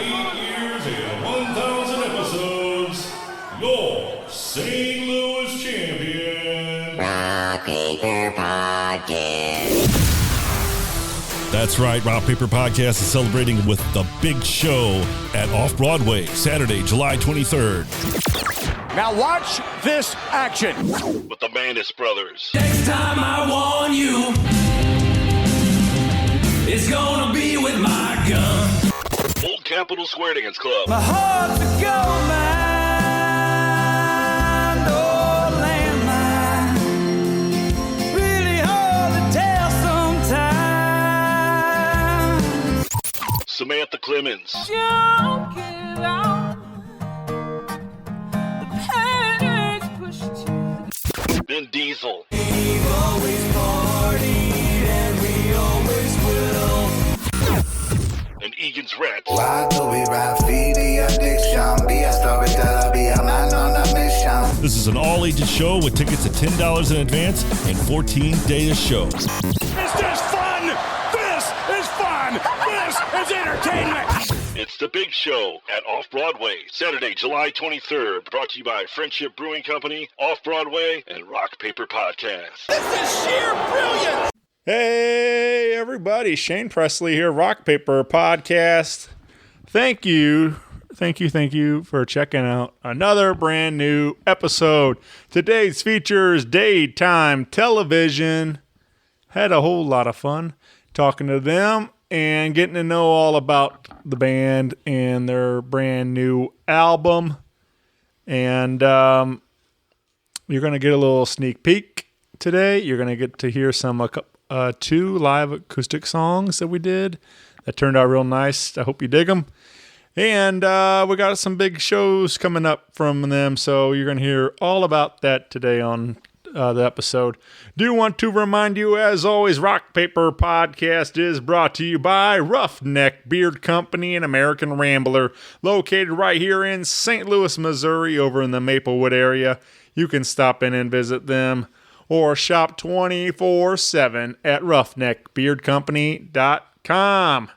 8 years and 1,000 episodes, your St. Louis champion, Rock Paper Podcast. That's right, Rock Paper Podcast is celebrating with the big show at Off-Broadway, Saturday, July 23rd. Now watch this action. With the Manis Brothers. Next time I warn you, it's gonna be with my gun. Old Capitol Square Dance Club. My heart's a gold mine, oh landmine. Really hard to tell sometimes. Samantha Clemens. Don't give out. The pain's pushed to Vin Diesel. We've always partied and we always will. And Egan's Rats. Why do we ride feed the addiction? Be a storyteller, be a man on a mission. This is an all-ages show with tickets at $10 in advance and 14 days show. Is this fun? This is fun. This is entertainment. It's the big show at Off-Broadway, Saturday, July 23rd. Brought to you by Friendship Brewing Company, Off-Broadway, and Rock Paper Podcast. This is sheer brilliance. Hey, everybody. Shane Presley here, Rock Paper Podcast. Thank you for checking out another brand new episode. Today's features daytime television. Had a whole lot of fun talking to them and getting to know all about the band and their brand new album. And you're going to get a little sneak peek today. You're going to get to hear some 2 live acoustic songs that we did that turned out real nice. I hope you dig them. And we got some big shows coming up from them, so you're going to hear all about that today on the episode. Do want to remind you, as always, Rock Paper Podcast is brought to you by Roughneck Beard Company and American Rambler, located right here in St. Louis, Missouri, over in the Maplewood area. You can stop in and visit them or shop 24/7 at roughneckbeardcompany.com.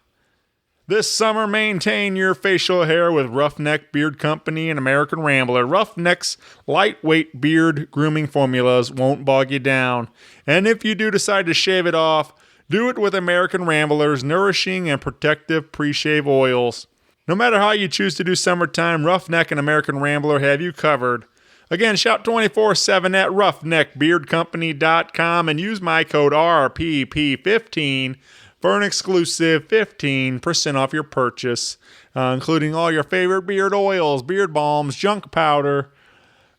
This summer, maintain your facial hair with Roughneck Beard Company and American Rambler. Roughneck's lightweight beard grooming formulas won't bog you down. And if you do decide to shave it off, do it with American Rambler's nourishing and protective pre-shave oils. No matter how you choose to do summertime, Roughneck and American Rambler have you covered. Again, shop 24/7 at roughneckbeardcompany.com and use my code RPP15 for an exclusive 15% off your purchase, including all your favorite beard oils, beard balms, junk powder,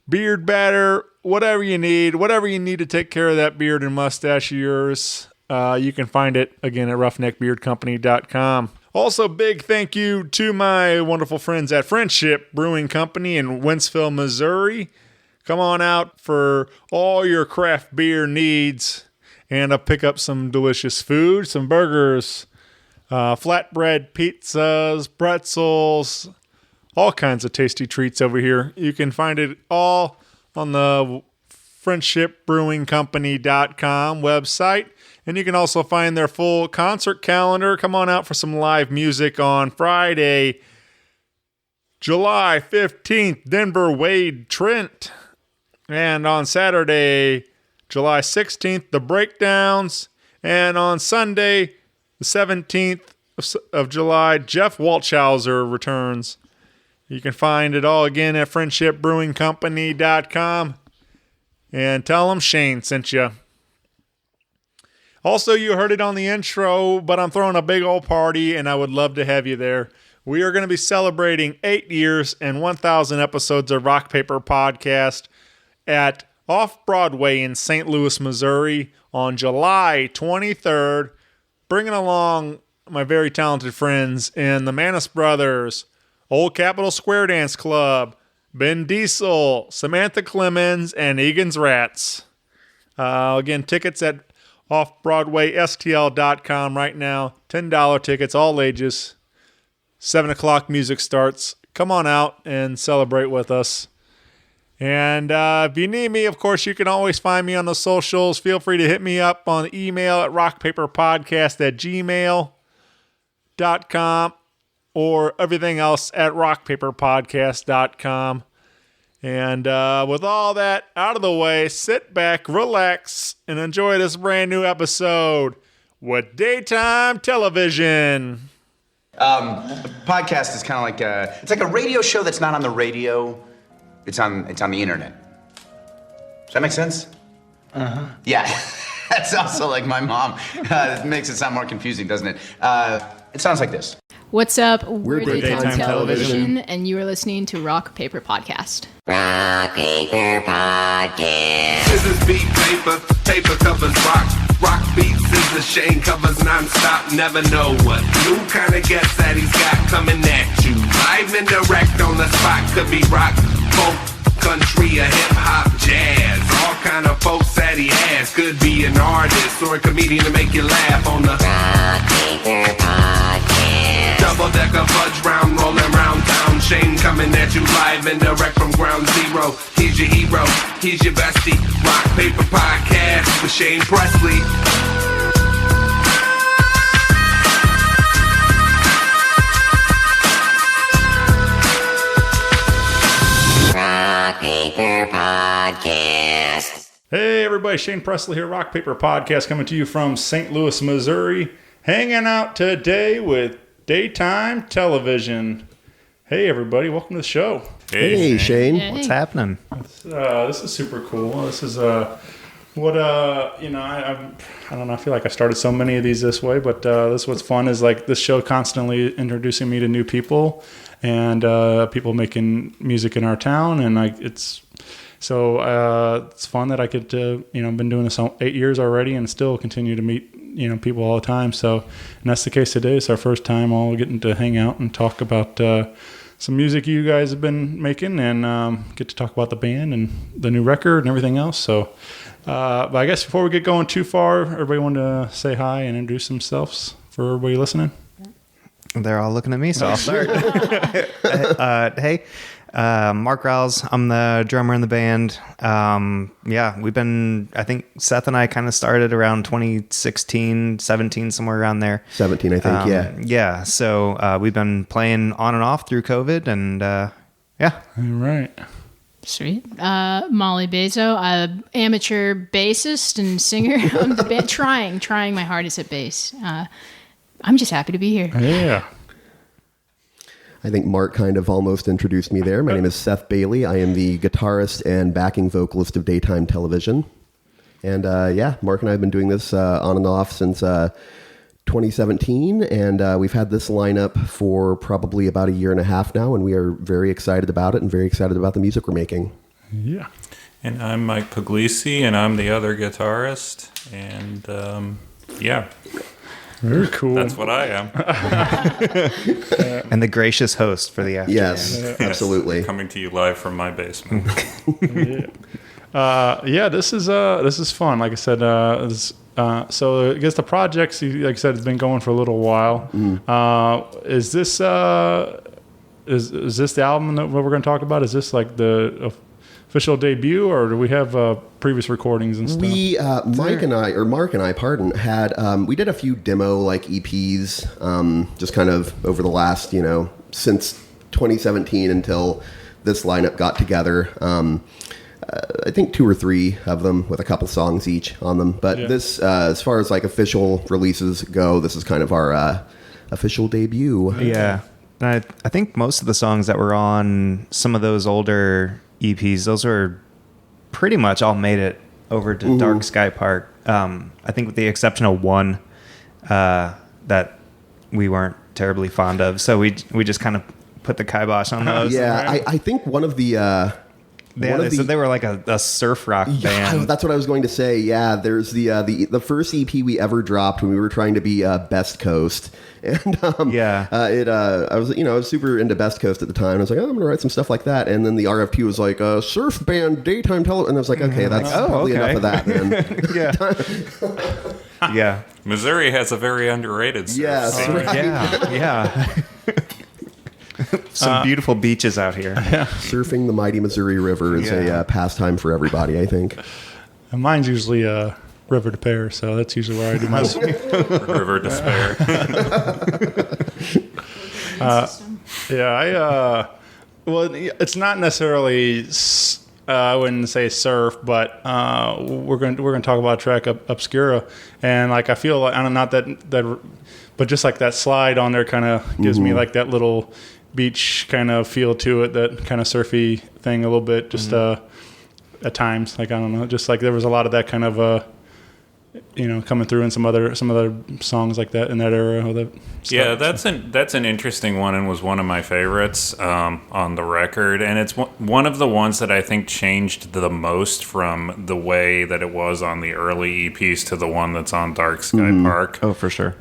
beard batter, whatever you need to take care of that beard and mustache of yours. You can find it, again, at roughneckbeardcompany.com. Also, big thank you to my wonderful friends at Friendship Brewing Company in Wentzville, Missouri. Come on out for all your craft beer needs and pick up some delicious food, some burgers, flatbread pizzas, pretzels, all kinds of tasty treats over here. You can find it all on the friendshipbrewingcompany.com website. And you can also find their full concert calendar. Come on out for some live music on Friday, July 15th, Denver, Wade, Trent. And on Saturday, July 16th, The Breakdowns. And on Sunday, the 17th of July, Jeff Walshauser returns. You can find it all again at friendshipbrewingcompany.com. And tell them Shane sent you. Also, you heard it on the intro, but I'm throwing a big old party, and I would love to have you there. We are going to be celebrating 8 years and 1,000 episodes of Rock Paper Podcast at Off-Broadway in St. Louis, Missouri on July 23rd, bringing along my very talented friends in the Manis Brothers, Old Capitol Square Dance Club, Ben Diesel, Samantha Clemens, and Egan's Rats. Again, tickets at offbroadwaystl.com right now. $10 tickets, all ages. 7 o'clock music starts. Come on out and celebrate with us. And if you need me, of course, you can always find me on the socials. Feel free to hit me up on email at rockpaperpodcast@gmail.com or everything else at rockpaperpodcast.com. And with all that out of the way, sit back, relax, and enjoy this brand new episode with Daytime Television. A podcast is kind of like it's like a radio show that's not on the radio. It's on the internet. Does that make sense? Uh-huh. Yeah. That's also like my mom. It makes it sound more confusing, doesn't it? It sounds like this. What's up? We're Daytime Television, and you are listening to Rock Paper Podcast. Rock Paper Podcast. Scissors beat paper, paper covers rock. Rock beats scissors, Shane covers non-stop. Never know what new kind of guest that he's got coming at you. Live and direct on the spot. Could be rock, folk, country, or hip-hop, jazz. All kind of folks that he has. Could be an artist or a comedian to make you laugh on the Rock Paper Podcast. double-decker fudge round, rolling round town. Shane coming at you live and direct from ground zero. He's your hero, he's your bestie. Rock Paper Podcast with Shane Presley. Rock Paper Podcast. Hey everybody, Shane Presley here, Rock Paper Podcast, coming to you from St. Louis, Missouri. Hanging out today with Daytime Television. Hey everybody, welcome to the show. Hey Shane, Hey. what's happening? This is super cool. This is I don't know. I feel like I started so many of these this way, but this what's fun is like this show constantly introducing me to new people and people making music in our town, and it's fun that I get to been doing this 8 years already and still continue to meet people all the time. So, and that's the case today. It's our first time all getting to hang out and talk about some music you guys have been making, and get to talk about the band and the new record and everything else. So, but I guess before we get going too far, everybody want to say hi and introduce themselves for everybody listening. They're all looking at me, so I'll start. Hey, Mark Rouse. I'm the drummer in the band. We've been, I think Seth and I kind of started around 2016, 17, somewhere around there. 17, I think, yeah. Yeah, so we've been playing on and off through COVID, and yeah. All right. Sweet. Molly Bezo, I'm amateur bassist and singer of the band, trying my hardest at bass. I'm just happy to be here. Yeah. I think Mark kind of almost introduced me there. My name is Seth Bailey. I am the guitarist and backing vocalist of Daytime Television. And Mark and I have been doing this on and off since 2017. And we've had this lineup for probably about a year and a half now. And we are very excited about it and very excited about the music we're making. Yeah. And I'm Mike Puglisi, and I'm the other guitarist. And Very cool. That's what I am. And the gracious host for the afternoon. Yes, absolutely. Coming to you live from my basement. This is fun. Like I said, so I guess the projects, like I said, has been going for a little while. Is this is this the album that we're going to talk about? Is this like the official debut, or do we have previous recordings and stuff? We, Mark and I, had, we did a few demo like EPs, just kind of over the last, since 2017 until this lineup got together. I think 2 or 3 of them with a couple songs each on them. But this, as far as like official releases go, this is kind of our official debut. Yeah. And I think most of the songs that were on some of those older EPs, those were pretty much all made it over to Dark Sky Park. I think with the exception of one that we weren't terribly fond of. So we just kind of put the kibosh on those. Yeah, I think one of the... they said they were like a surf rock band. Yeah, that's what I was going to say. Yeah, there's the first EP we ever dropped when we were trying to be Best Coast, and I was super into Best Coast at the time. I was like, I'm gonna write some stuff like that, and then the RFQ was like surf band Daytime Television, and I was like, okay, that's probably enough of that then. Yeah. Missouri has a very underrated surf scene. Right. Yeah. Some beautiful beaches out here. Yeah. Surfing the mighty Missouri River is a pastime for everybody, I think. And mine's usually River to Pear, so that's usually where I do my River Despair. system. Yeah, well, it's not necessarily. I wouldn't say surf, but we're going to talk about a track Obscura, and like I feel like I don't not that, but just like that slide on there kind of gives me like that little beach kind of feel to it, that kind of surfy thing a little bit. Just at times, like I don't know, just like there was a lot of that kind of coming through in some other songs like that in that era. Yeah, that's an interesting one and was one of my favorites on the record, and it's one of the ones that I think changed the most from the way that it was on the early EPs to the one that's on Dark Sky Park. Oh, for sure.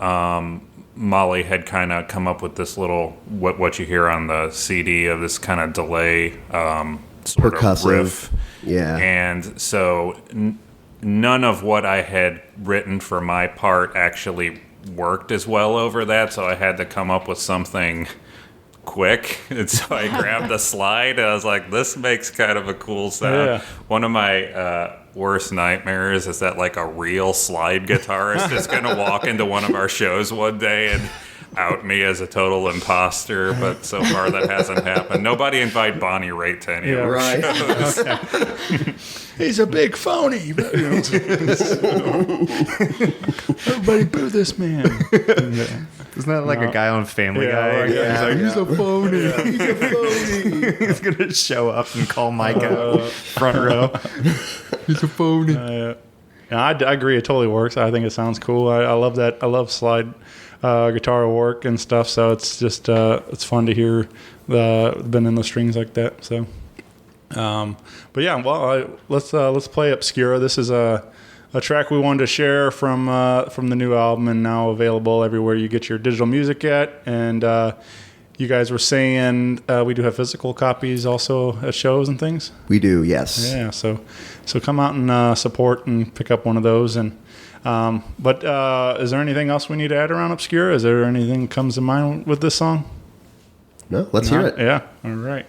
Molly had kind of come up with this little what you hear on the CD of this kind of delay sort percussive of riff. Yeah, and so none of what I had written for my part actually worked as well over that, so I had to come up with something quick. And so I grabbed the slide, and I was like, this makes kind of a cool sound. Yeah. One of my worst nightmares is that like a real slide guitarist is going to walk into one of our shows one day and out me as a total imposter, but so far that hasn't happened. Nobody invite Bonnie Raitt to any of our shows. Okay. He's a big phony. Everybody boo this man. Isn't that like a guy on Family Guy? Yeah, He's a phony. He's a phony. He's going to show up and call Mike out front row. He's a phony. Yeah, I agree. It totally works. I think it sounds cool. I love that. I love slide guitar work and stuff. So it's just it's fun to hear the bend in the strings like that. So, but yeah, well, let's play Obscura. This is a track we wanted to share from the new album, and now available everywhere you get your digital music at. And you guys were saying we do have physical copies also at shows and things. We do, yes. Yeah, so come out and support and pick up one of those. And but is there anything else we need to add around Obscura? Is there anything that comes to mind with this song? No, let's hear it. Yeah, all right.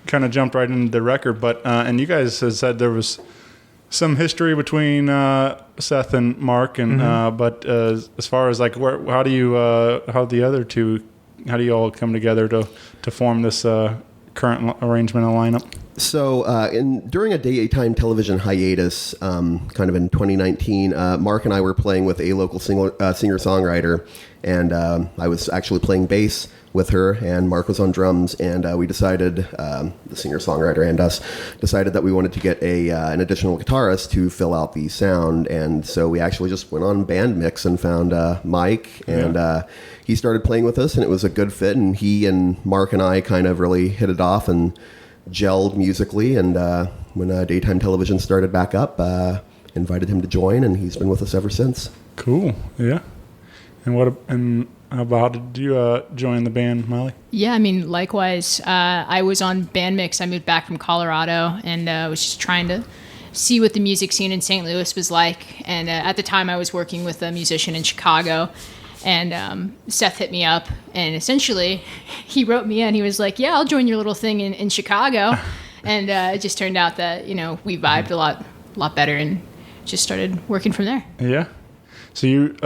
kind of jumped right into the record, but and you guys had said there was some history between Seth and Mark, and but as far as like how do you how do you all come together to form this current arrangement and lineup? So during a daytime television hiatus, kind of in 2019, Mark and I were playing with a local singer-songwriter, and I was actually playing bass with her, and Mark was on drums, and we decided, the singer-songwriter and us, decided that we wanted to get an additional guitarist to fill out the sound, and so we actually just went on Band Mix and found Mike, and he started playing with us, and it was a good fit, and he and Mark and I kind of really hit it off and gelled musically, and when daytime television started back up, invited him to join, and he's been with us ever since. Cool, yeah. And how did you join the band, Molly? Yeah, I mean, likewise. I was on Band Mix. I moved back from Colorado and was just trying to see what the music scene in St. Louis was like. And at the time, I was working with a musician in Chicago. And Seth hit me up, and essentially, he wrote me in. He was like, "Yeah, I'll join your little thing in Chicago." And it just turned out that we vibed a lot better, and just started working from there. Yeah. So you,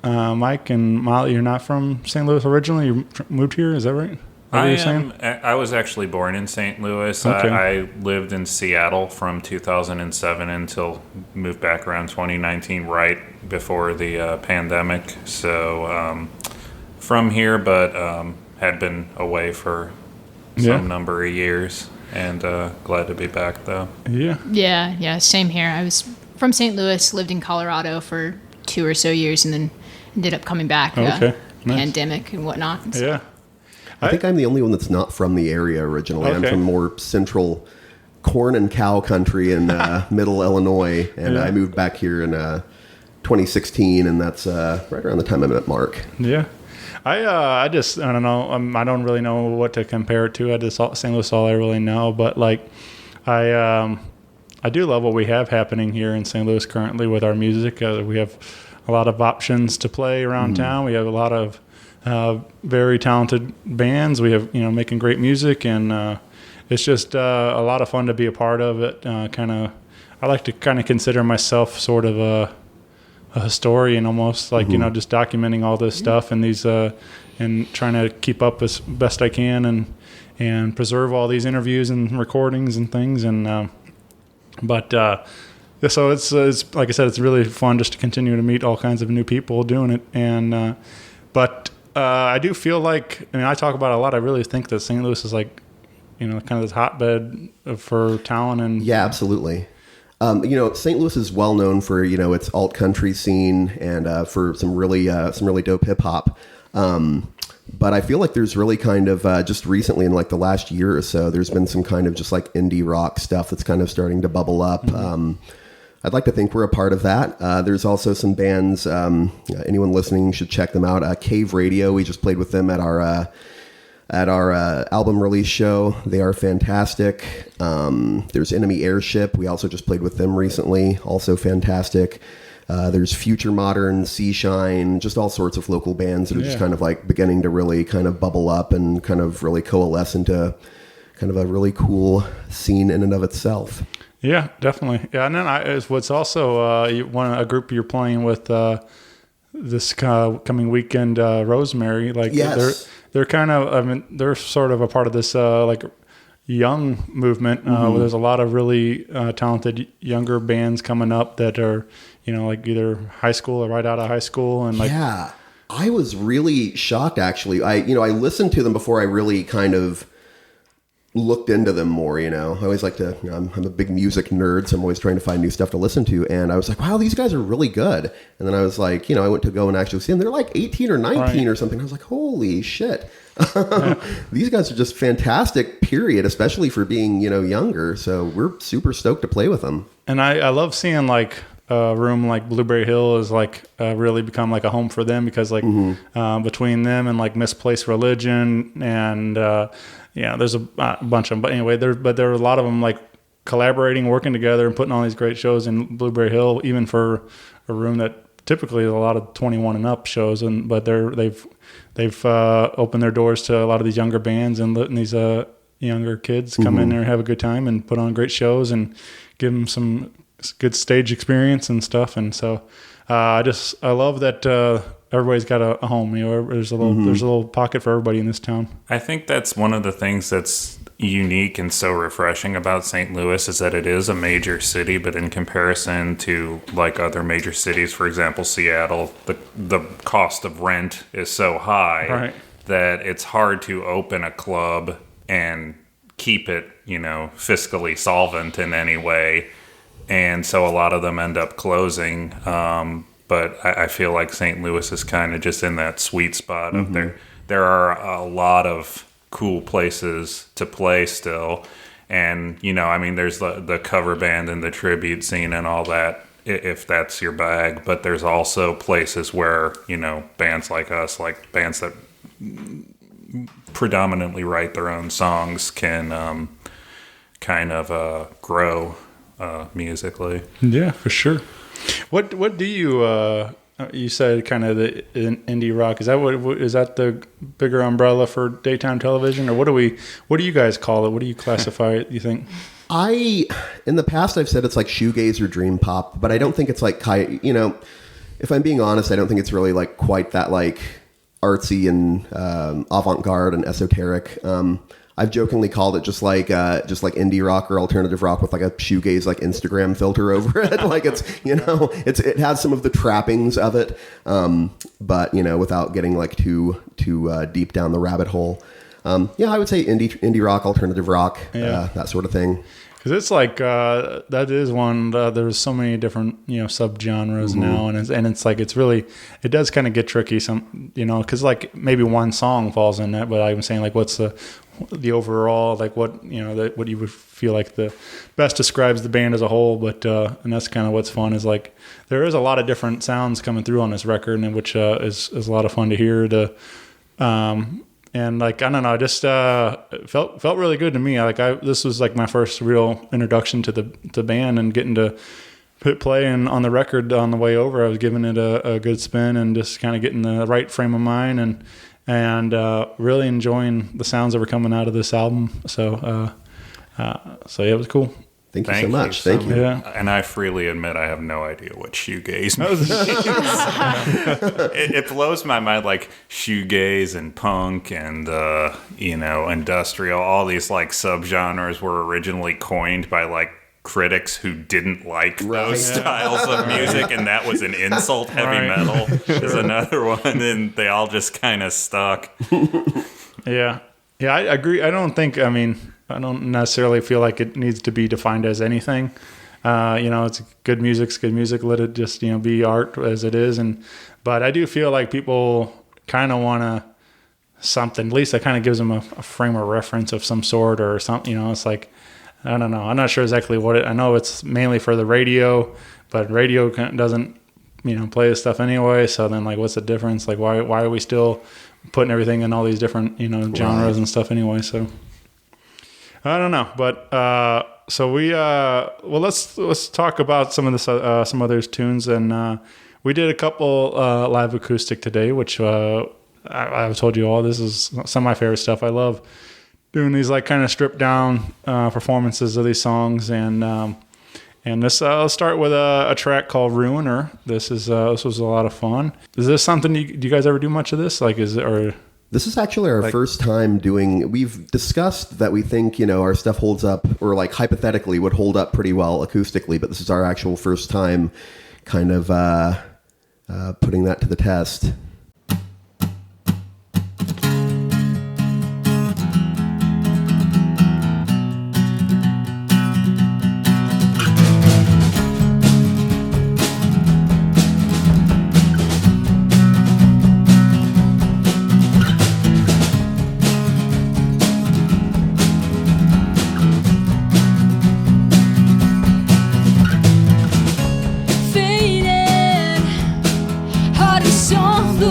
Mike and Molly, you're not from St. Louis originally. You moved here, is that right? I was actually born in St. Louis. Okay. I lived in Seattle from 2007 until moved back around 2019, right before the pandemic. So from here, but had been away for some number of years, and glad to be back though. Yeah. Yeah, same here. I was from St. Louis, lived in Colorado for 2 or so years, and then ended up coming back. Nice. Pandemic and whatnot. So. Yeah. I think I'm the only one that's not from the area originally. I'm from more central corn and cow country in middle Illinois, and I moved back here in 2016, and that's right around the time I met Mark. Yeah. I don't know. I don't really know what to compare it to. I just St. Louis all I really know, but like I do love what we have happening here in St. Louis currently with our music. We have a lot of options to play around town. We have a lot of very talented bands. We have, making great music, and it's just a lot of fun to be a part of it. I like to kind of consider myself sort of a historian, almost like just documenting all this stuff and these and trying to keep up as best I can and preserve all these interviews and recordings and things. And so it's like I said, it's really fun just to continue to meet all kinds of new people doing it. And I do feel like, I talk about it a lot. I really think that St. Louis is like, kind of this hotbed for talent. And yeah, absolutely. St. Louis is well known for, its alt country scene and for some really dope hip hop. But I feel like there's really kind of just recently in like the last year or so, there's been some kind of just like indie rock stuff that's kind of starting to bubble up. I'd like to think we're a part of that. There's also some bands, anyone listening should check them out. Cave Radio, we just played with them at our album release show. They are fantastic. There's Enemy Airship. We also just played with them recently. Also fantastic. There's Future Modern, Seashine, just all sorts of local bands that are just kind of like beginning to really kind of bubble up and kind of really coalesce into kind of a really cool scene in and of itself. Yeah, definitely. Yeah, and then what's also a group you're playing with this coming weekend, Rosemary. Like they're kind of, they're sort of a part of this like young movement. Where there's a lot of really talented younger bands coming up that are, like either high school or right out of high school, and like I was really shocked actually. I listened to them before I really kind of looked into them more, I always like to, I'm a big music nerd, so I'm always trying to find new stuff to listen to, and I was like, wow, these guys are really good. And then I was like, I went to go and actually see them. They're like 18 or 19 or something. I was like, holy shit. These guys are just fantastic, period, especially for being, younger. So we're super stoked to play with them. And I love seeing like a room like Blueberry Hill is like really become like a home for them, because like between them and like Misplaced Religion and there's a bunch of them. But anyway, there are a lot of them like collaborating, working together, and putting on these great shows in Blueberry Hill, even for a room that typically is a lot of 21 and up shows. But they've opened their doors to a lot of these younger bands and these younger kids come in there and have a good time and put on great shows and give them some good stage experience and stuff. And so I love that everybody's got a home. There's a little pocket for everybody in this town. I think that's one of the things that's unique and so refreshing about St. Louis is that it is a major city, but in comparison to like other major cities, for example, Seattle, the cost of rent is so high that it's hard to open a club and keep it, fiscally solvent in any way. And so a lot of them end up closing. But I feel like St. Louis is kind of just in that sweet spot of there are a lot of cool places to play still. And, there's the cover band and the tribute scene and all that, if that's your bag. But there's also places where, bands like us, like bands that predominantly write their own songs can kind of grow musically. Yeah, for sure. What do you you said kind of the indie rock, is that the bigger umbrella for daytime television, or what do you guys call it? What do you classify it, you think? In the past I've said it's like shoegaze or dream pop, but I don't think it's like if I'm being honest, I don't think it's really like quite that like artsy and avant-garde and esoteric. I've jokingly called it just like indie rock or alternative rock with like a shoegaze like Instagram filter over it. Like it's it has some of the trappings of it, but without getting like too deep down the rabbit hole. I would say indie rock, alternative rock, that sort of thing. Because it's like that is one. There's so many different subgenres now, and it's like it does kind of get tricky. Some because like maybe one song falls in that, but I'm saying like what's the overall, like what what you would feel like the best describes the band as a whole. But and that's kind of what's fun is like there is a lot of different sounds coming through on this record, and which is a lot of fun to hear. And like I don't know, I just felt really good to me. Like this was like my first real introduction to the band, and getting to play on the record on the way over. I was giving it a good spin and just kind of getting the right frame of mind and really enjoying the sounds that were coming out of this album. So it was cool. Thank you so much. Thank you. Yeah. And I freely admit I have no idea what shoegaze means. It blows my mind, like shoegaze and punk and industrial. All these like subgenres were originally coined by like critics who didn't like those styles of music, and that was an insult. Heavy metal is another one, and they all just kind of stuck. Yeah, I agree. I don't necessarily feel like it needs to be defined as anything. It's good music's good music. Let it just be art as it is. But I do feel like people kind of want something. At least that kind of gives them a frame of reference of some sort or something. It's like, I don't know. I'm not sure exactly what I know it's mainly for the radio, but radio doesn't play this stuff anyway. So then like, what's the difference? Like why are we still putting everything in all these different genres and stuff anyway? So. I don't know, but so we let's talk about some of this some other tunes, and we did a couple live acoustic today, which I've told you all. This is some of my favorite stuff. I love doing these like kind of stripped down performances of these songs, and this I'll start with a track called Ruiner. This was a lot of fun. Is this something do you guys ever do much of this? Like This is actually our first time doing. We've discussed that we think our stuff holds up, or like hypothetically would hold up pretty well acoustically, but this is our actual first time, kind of putting that to the test. Faded, heart is on the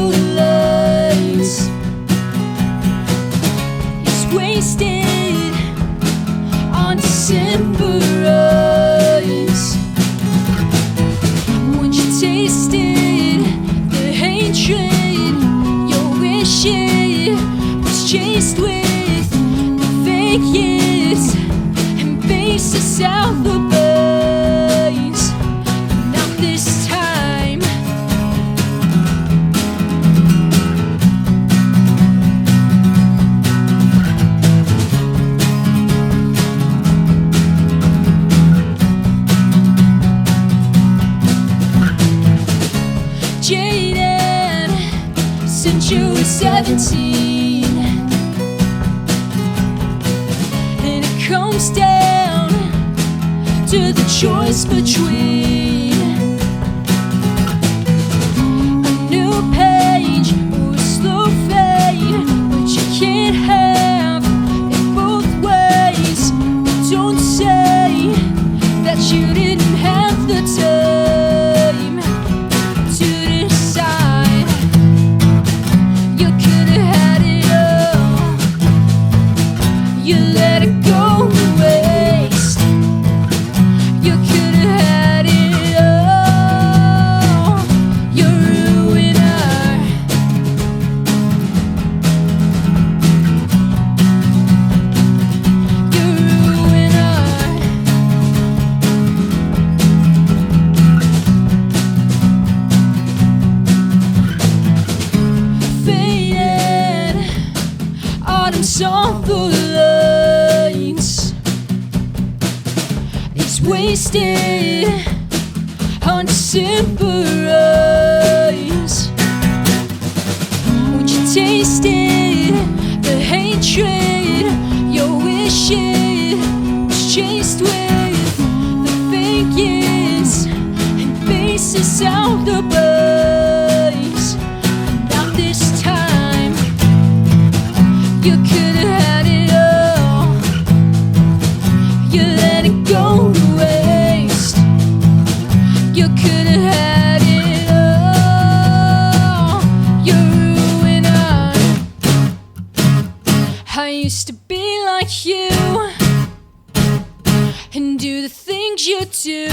when you were 17. And it comes down to the choice between a new page or a slow fade, but you can't have it both ways. Don't say that you didn't have the time to decide. You could have had it all. You let it go to waste. You could have had it all. You're a ruiner. You're a ruiner. Faded autumn's on the lines. It's wasted on December eyes. When you tasted the hatred, your wish it was chased with the fakest and faces out the buzz. Not this time. You could have had it all. You let it go to waste. You could have had it all. You're a ruiner. I used to be like you and do the things you do.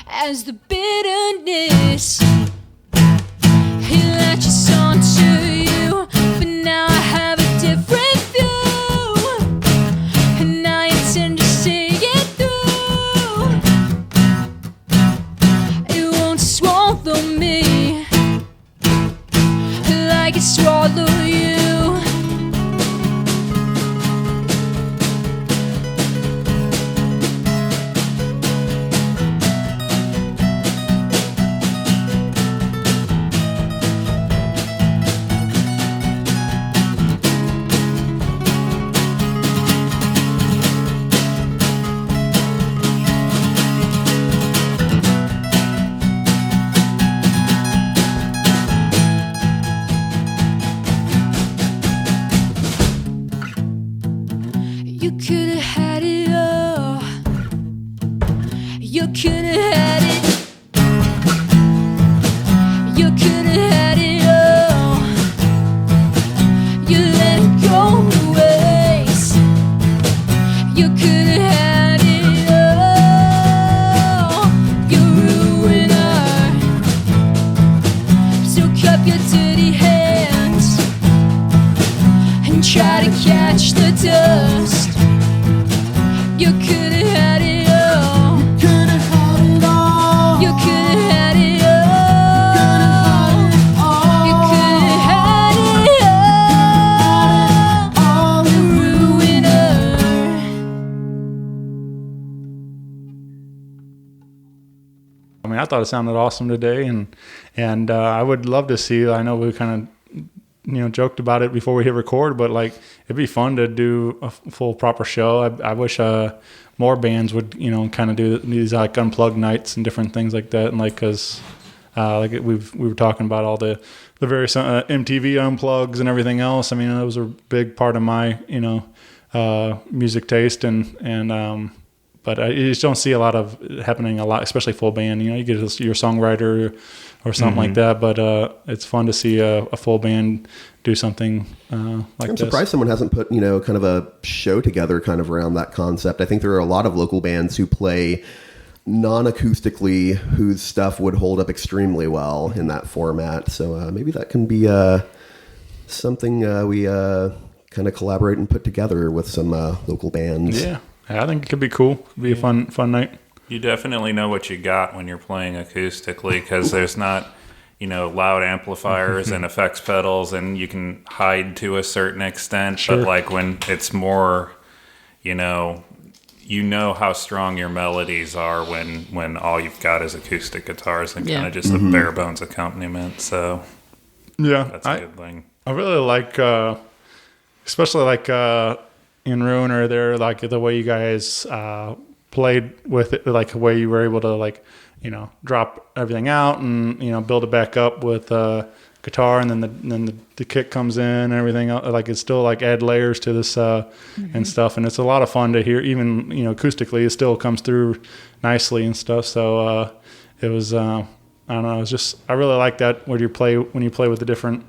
As the bitterness it latches onto you, but now I have a different view, and I intend to see it through. It won't swallow me like it swallowed you. You could have had it all. You could have had it. You could have had it all. You let it go to waste. You could have had it all. You're a ruiner. So cup your dirty hands and try to catch the dust. You could have had it all. You could have had it all. You could have had it all. You could have had it all. The ruiner. I mean, I thought it sounded awesome today, and I would love to see. I know we kind of joked about it before we hit record, but like it'd be fun to do a full proper show. I wish more bands would kind of do these like unplugged nights and different things like that, and like because we were talking about all the various MTV unplugs and everything else. I mean, those are a big part of my music taste, and but you just don't see a lot of happening a lot, especially full band. You get your songwriter or something like that, but it's fun to see a full band do something like I'm this. surprised someone hasn't put, kind of a show together kind of around that concept. I think there are a lot of local bands who play non-acoustically whose stuff would hold up extremely well in that format. So maybe that can be something we kind of collaborate and put together with some local bands. Yeah, I think it could be cool. It'd be a fun night. You definitely know what you got when you're playing acoustically, because there's not, loud amplifiers and effects pedals, and you can hide to a certain extent. Sure. But like when it's more, you know how strong your melodies are when all you've got is acoustic guitars and kind of just a bare bones accompaniment. So Yeah, That's a good thing. I really like, especially like in Ruiner there, like the way you guys played with it, like the way you were able to like, drop everything out and, build it back up with guitar, and then the kick comes in and everything else. Like it's still like add layers to this and stuff. And it's a lot of fun to hear, even, acoustically, it still comes through nicely and stuff. So it was, I don't know, I really like that when you play with the different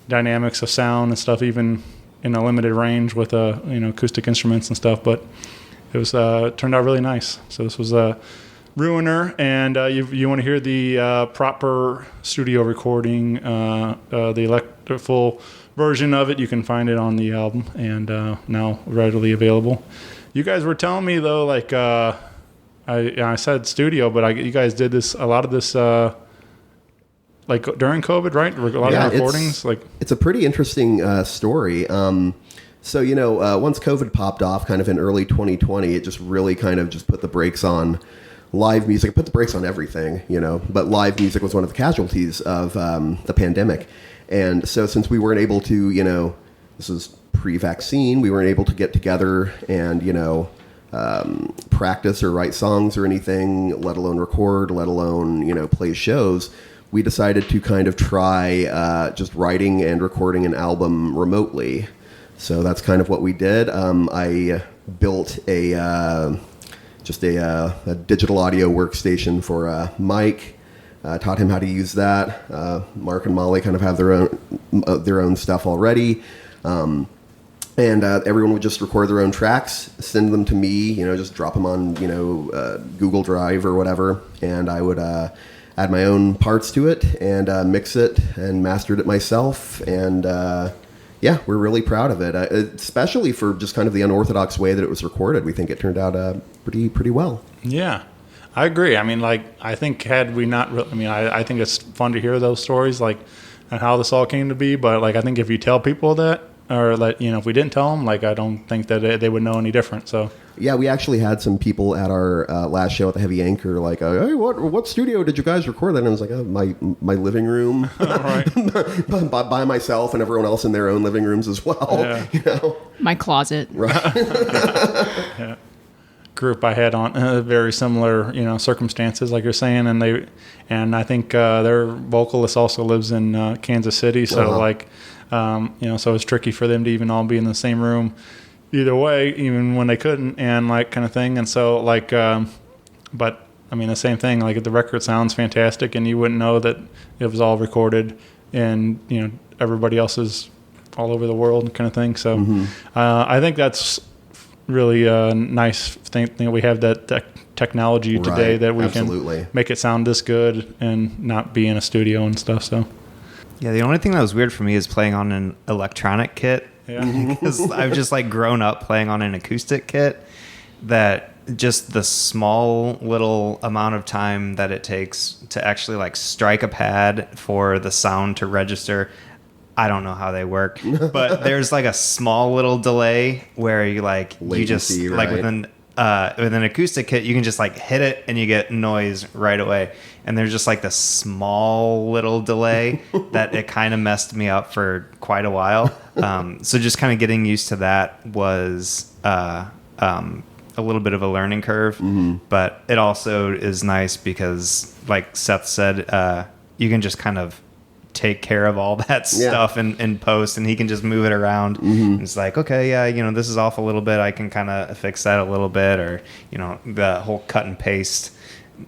dynamics of sound and stuff, even in a limited range with acoustic instruments and stuff. But it was turned out really nice. So this was Ruiner, and you want to hear the proper studio recording, the full version of it, you can find it on the album, and now readily available. You guys were telling me though, like I said studio, but you guys did a lot of this like during COVID, right? A lot of recordings. It's a pretty interesting story. So once COVID popped off, kind of in early 2020, it just really kind of just put the brakes on live music. It put the brakes on everything, but live music was one of the casualties of the pandemic. And so since we weren't able to, this is pre-vaccine, we weren't able to get together and, practice or write songs or anything, let alone record, let alone, play shows. We decided to kind of try just writing and recording an album remotely. So that's kind of what we did. I built a digital audio workstation for Mike. Taught him how to use that. Mark and Molly kind of have their own stuff already, and everyone would just record their own tracks, send them to me. Just drop them on Google Drive or whatever, and I would add my own parts to it and mix it and mastered it myself. And yeah, we're really proud of it, especially for just kind of the unorthodox way that it was recorded. We think it turned out pretty well. Yeah, I agree. I mean, I think had we not, I think it's fun to hear those stories, and how this all came to be. But I think if you tell people that, or if we didn't tell them, I don't think that they would know any different. So yeah, we actually had some people at our last show at the Heavy Anchor, hey, what studio did you guys record that? And I was like, my living room, by myself, and everyone else in their own living rooms as well. Yeah. My closet. Right. Yeah. Group I had on very similar, circumstances, like you're saying, and I think their vocalist also lives in Kansas City, so so it's tricky for them to even all be in the same room either way, even when they couldn't, and kind of thing. And so but the same thing, the record sounds fantastic, and you wouldn't know that it was all recorded and everybody else is all over the world kind of thing. So I think that's really a nice thing that we have that technology today, that we can make it sound this good and not be in a studio and stuff. So yeah, the only thing that was weird for me is playing on an electronic kit. Yeah. Because I've just grown up playing on an acoustic kit, that just the small little amount of time that it takes to actually strike a pad for the sound to register. I don't know how they work, but there's a small little delay where you you just with an acoustic kit, you can just hit it and you get noise right away. And there's just this small little delay that it kind of messed me up for quite a while. So just kind of getting used to that was a little bit of a learning curve, but it also is nice because, like Seth said, you can just kind of take care of all that stuff in post, and he can just move it around. And it's okay, this is off a little bit, I can kind of fix that a little bit, or the whole cut and paste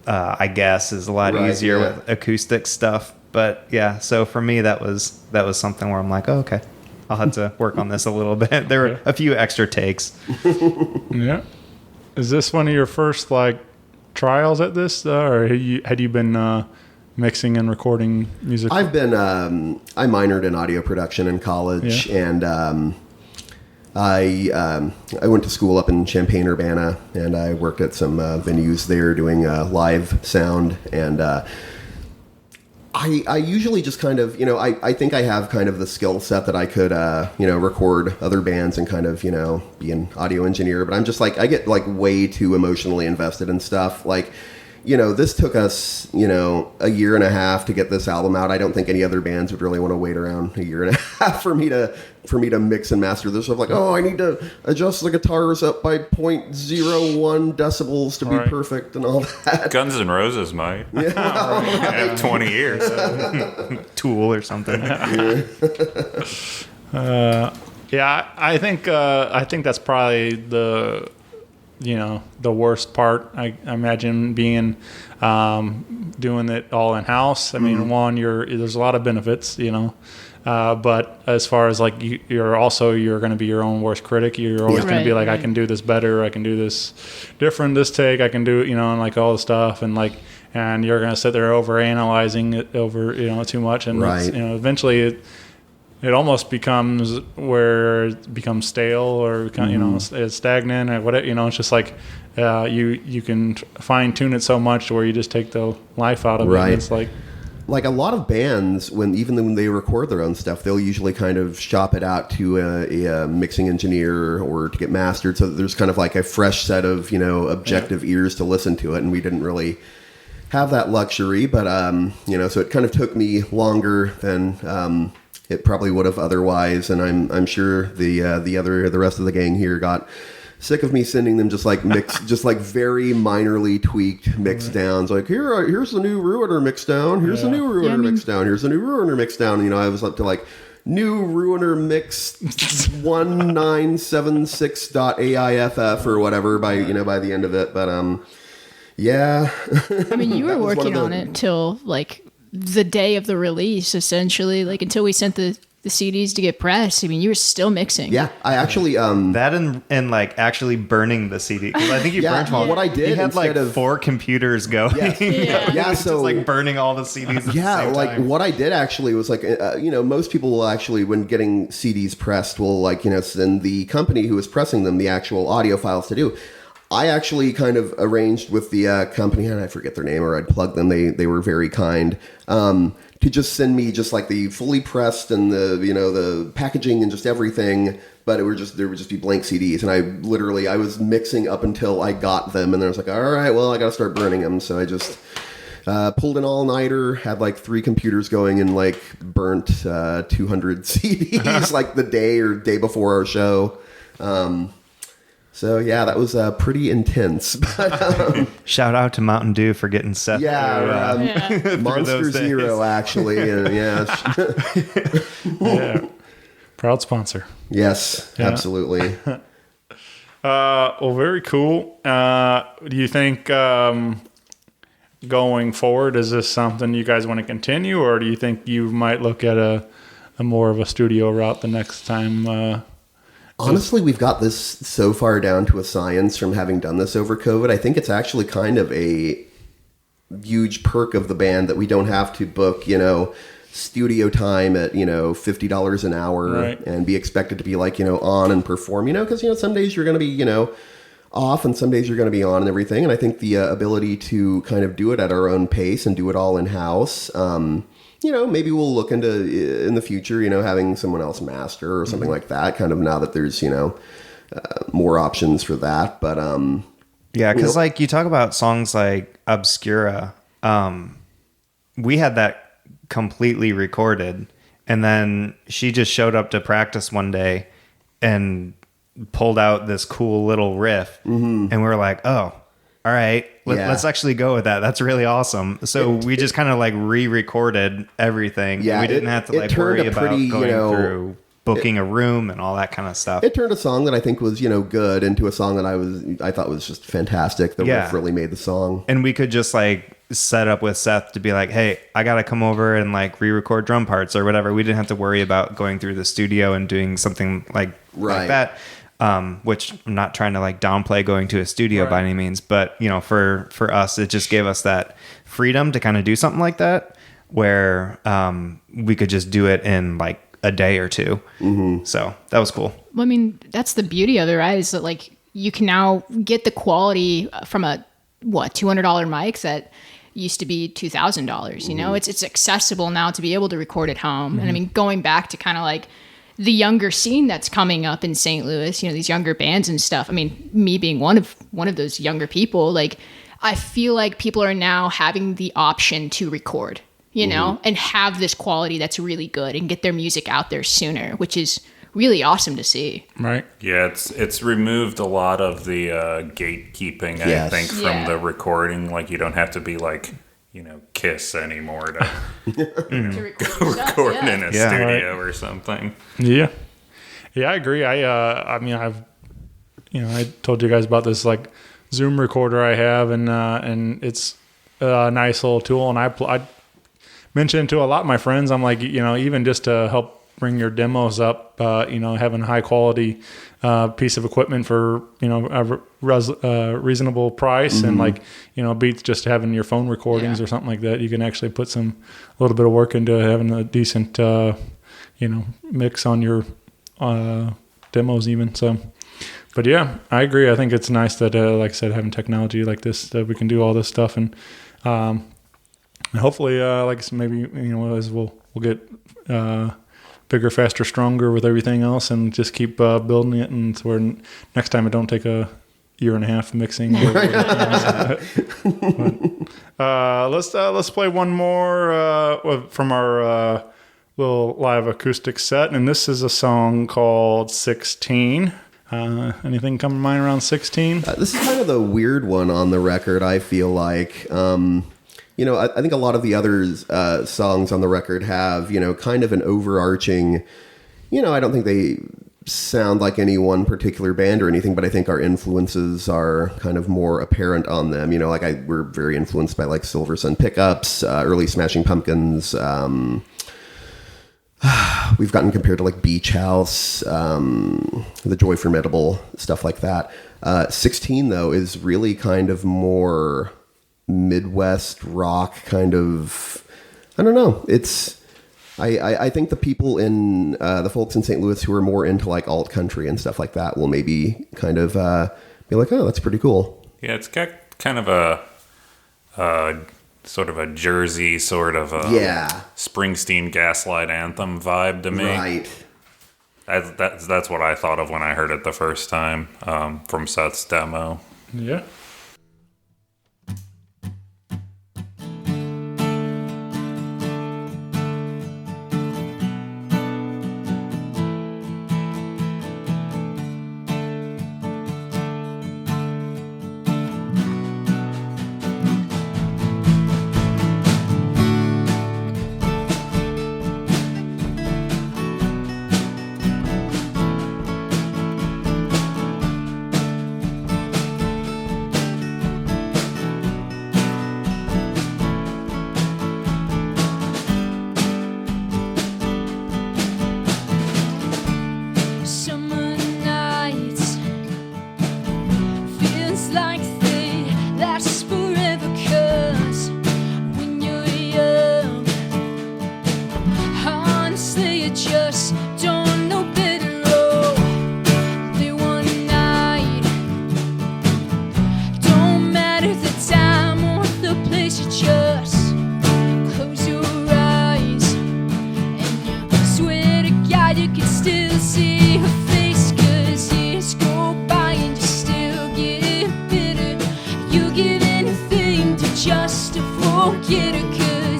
I guess is a lot easier with acoustic stuff. But yeah, so for me that was something where I'm okay, I'll have to work on this a little bit. There were a few extra takes. Yeah. Is this one of your first trials at this, or had you been mixing and recording music? I've been I minored in audio production in college, and I went to school up in Champaign-Urbana, and I worked at some venues there doing live sound. And I usually just kind of, I think I have kind of the skill set that I could, record other bands and kind of, be an audio engineer. But I'm just I get way too emotionally invested in stuff. this took us, a year and a half to get this album out. I don't think any other bands would really want to wait around a year and a half for me to mix and master this stuff. Like, I need to adjust the guitars up by 0.01 decibels to be perfect and all that. Guns N' Roses might. Yeah, well, have 20 years. Tool or something. Yeah, I think that's probably the worst part. I imagine being doing it all in house. I mean, one, there's a lot of benefits, but as far as like you're going to be your own worst critic. You're always going to be like, I can do this better. I can do this different. This take, I can do it, and like all the stuff, and you're going to sit there over analyzing it over, too much, and eventually it almost becomes where it becomes stale or it's stagnant or whatever. It's just like you can fine tune it so much to where you just take the life out of it. And it's like a lot of bands, even when they record their own stuff, they'll usually kind of shop it out to a mixing engineer or to get mastered, so that there's kind of like a fresh set of objective ears to listen to it. And we didn't really have that luxury, but so it kind of took me longer than it probably would have otherwise, and I'm sure the rest of the gang here got sick of me sending them just like very minorly tweaked mix downs. Like here's the new Ruiner mix down. Here's the new Ruiner mix down. Here's the new Ruiner mix down. And, I was up to like new Ruiner mix 1976.aiff or whatever by the end of it. But yeah. I mean, you were working on it till like the day of the release, essentially, like until we sent the CDs to get pressed. I mean, you were still mixing. Yeah, I actually that and like actually burning the CD, because I think you burnt all. What I did, you had like 4 computers going. Yeah, so just like burning all the CDs. At the same time. What I did actually was like most people will actually, when getting CDs pressed, will send the company who is pressing them the actual audio files to do. I actually kind of arranged with the company, and I forget their name, or I'd plug them. They were very kind to just send me just like the fully pressed and the packaging and just everything. But there would just be blank CDs, and I was mixing up until I got them, and then I was like, all right, well, I got to start burning them. So I just pulled an all-nighter, had like 3 computers going, and like burnt 200 CDs like the day before our show. So yeah, that was pretty intense. But, shout out to Mountain Dew for getting Seth. Monster Zero actually, and proud sponsor. Yes, absolutely. Well, very cool. Do you think going forward, is this something you guys want to continue, or do you think you might look at a more of a studio route the next time? Honestly, we've got this so far down to a science from having done this over COVID. I think it's actually kind of a huge perk of the band that we don't have to book, studio time at, $50 an hour and be expected to be like, on and perform, because, some days you're going to be, off and some days you're going to be on and everything. And I think the ability to kind of do it at our own pace and do it all in house, maybe we'll look into in the future, having someone else master or something like that, kind of now that there's, more options for that. But, yeah, because like you talk about songs like Obscura, we had that completely recorded, and then she just showed up to practice one day and pulled out this cool little riff, and we were like, oh, all right, let's actually go with that. That's really awesome. So we just kind of like re-recorded everything. Yeah, we didn't have to like worry about going through booking a room and all that kind of stuff. It turned a song that I think was, good into a song that I thought was just fantastic. The riff really made the song. And we could just like set up with Seth to be like, hey, I got to come over and like re-record drum parts or whatever. We didn't have to worry about going through the studio and doing something like that. Which I'm not trying to like downplay going to a studio by any means, but for us, it just gave us that freedom to kind of do something like that where we could just do it in like a day or two. So that was cool. Well, I mean, that's the beauty of it, right? Is that like you can now get the quality from a $200 mic that used to be $2,000. It's accessible now to be able to record at home. And I mean, going back to kind of like the younger scene that's coming up in St. Louis, these younger bands and stuff. I mean, me being one of those younger people, like I feel like people are now having the option to record, you know, and have this quality that's really good and get their music out there sooner, which is really awesome to see. Right. Yeah, it's removed a lot of the gatekeeping, I think, from the recording. Like, you don't have to be like, you know, Kiss anymore to, record in a studio or something. Yeah. Yeah, I agree. I mean, I told you guys about this like Zoom recorder I have, and it's a nice little tool. And I mentioned to a lot of my friends, I'm like, you know, even just to help bring your demos up, you know, having a high quality piece of equipment for, you know, a reasonable price, and like, you know, beats just having your phone recordings or something like that. You can actually put a little bit of work into having a decent, you know, mix on your demos even. So, but yeah, I agree. I think it's nice that, like I said, having technology like this, that we can do all this stuff, and hopefully, like I said, maybe, you know, as we'll get bigger, faster, stronger with everything else, and just keep building it, and so where next time it don't take a year and a half mixing. Let's play one more from our little live acoustic set, and this is a song called 16. Anything come to mind around 16? This is kind of the weird one on the record, I feel like. You know, I think a lot of the other songs on the record have, you know, kind of an overarching, you know, I don't think they sound like any one particular band or anything, but I think our influences are kind of more apparent on them. You know, like we're very influenced by like Silver Sun Pickups, early Smashing Pumpkins. We've gotten compared to like Beach House, The Joy Formidable, stuff like that. 16, though, is really kind of more Midwest rock kind of, I don't know. It's, I think the people in, the folks in St. Louis who are more into like alt country and stuff like that will maybe kind of be like, oh, that's pretty cool. Yeah, it's got kind of a sort of a Jersey, sort of a Springsteen Gaslight Anthem vibe to me. Right. That's what I thought of when I heard it the first time from Seth's demo. Yeah.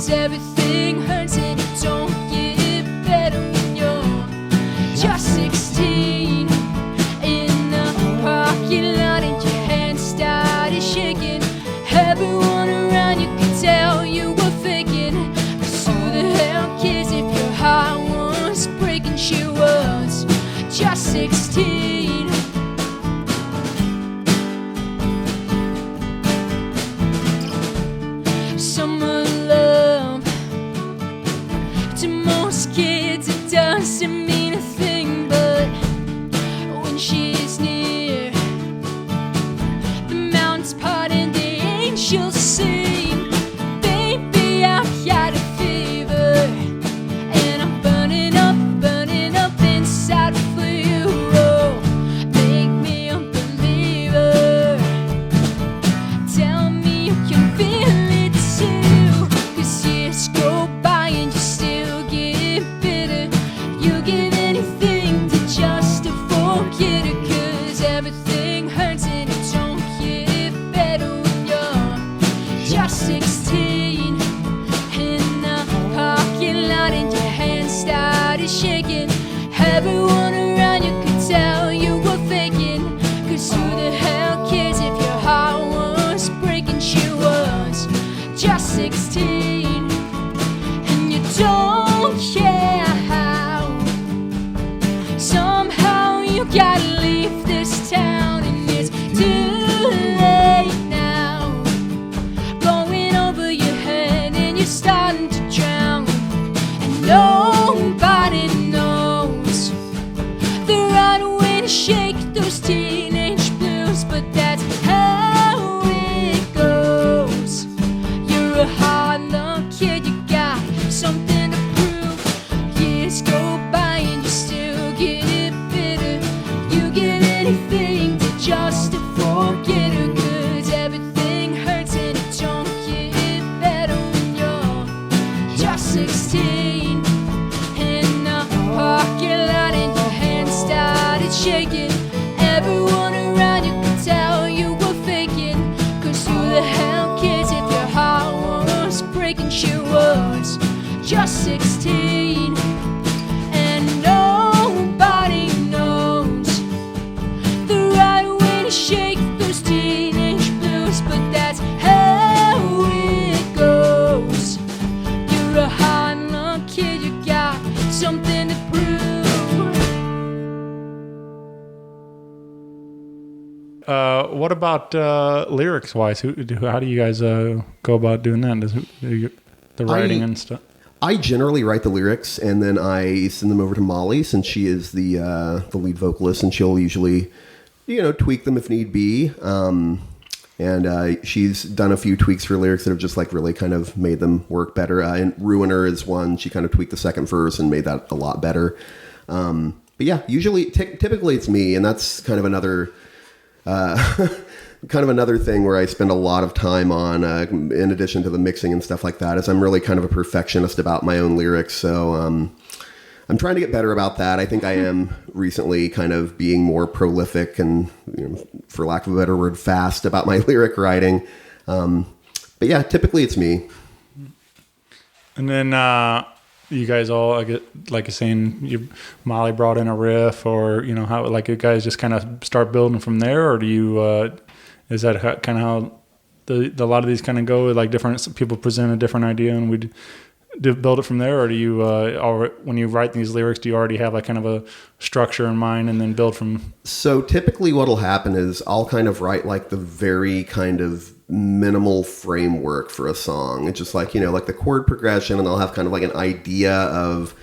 Everything hurts and it don't get better when you're close, but that's how it goes. You're a hard luck kid, you got something to prove. What about lyrics wise? How do you guys go about doing that? The writing and stuff? I generally write the lyrics and then I send them over to Molly, since she is the lead vocalist, and she'll usually, tweak them if need be. And she's done a few tweaks for lyrics that have just like really kind of made them work better. And Ruiner is one. She kind of tweaked the second verse and made that a lot better. But yeah, usually, typically it's me, and that's kind of another thing where I spend a lot of time on, in addition to the mixing and stuff like that, is I'm really kind of a perfectionist about my own lyrics. So I'm trying to get better about that. I think I am recently kind of being more prolific and, for lack of a better word, fast about my lyric writing. But yeah, typically it's me. And then you guys all, like you're saying, Molly brought in a riff, or how like you guys just kind of start building from there, or do you? Is that kind of how a lot of these kind of go? Like different people present a different idea, and we build it from there, or do you? When you write these lyrics, do you already have like kind of a structure in mind, and then build from? So typically, what'll happen is I'll kind of write like the very kind of minimal framework for a song. It's just like, like the chord progression, and I'll have kind of like an idea of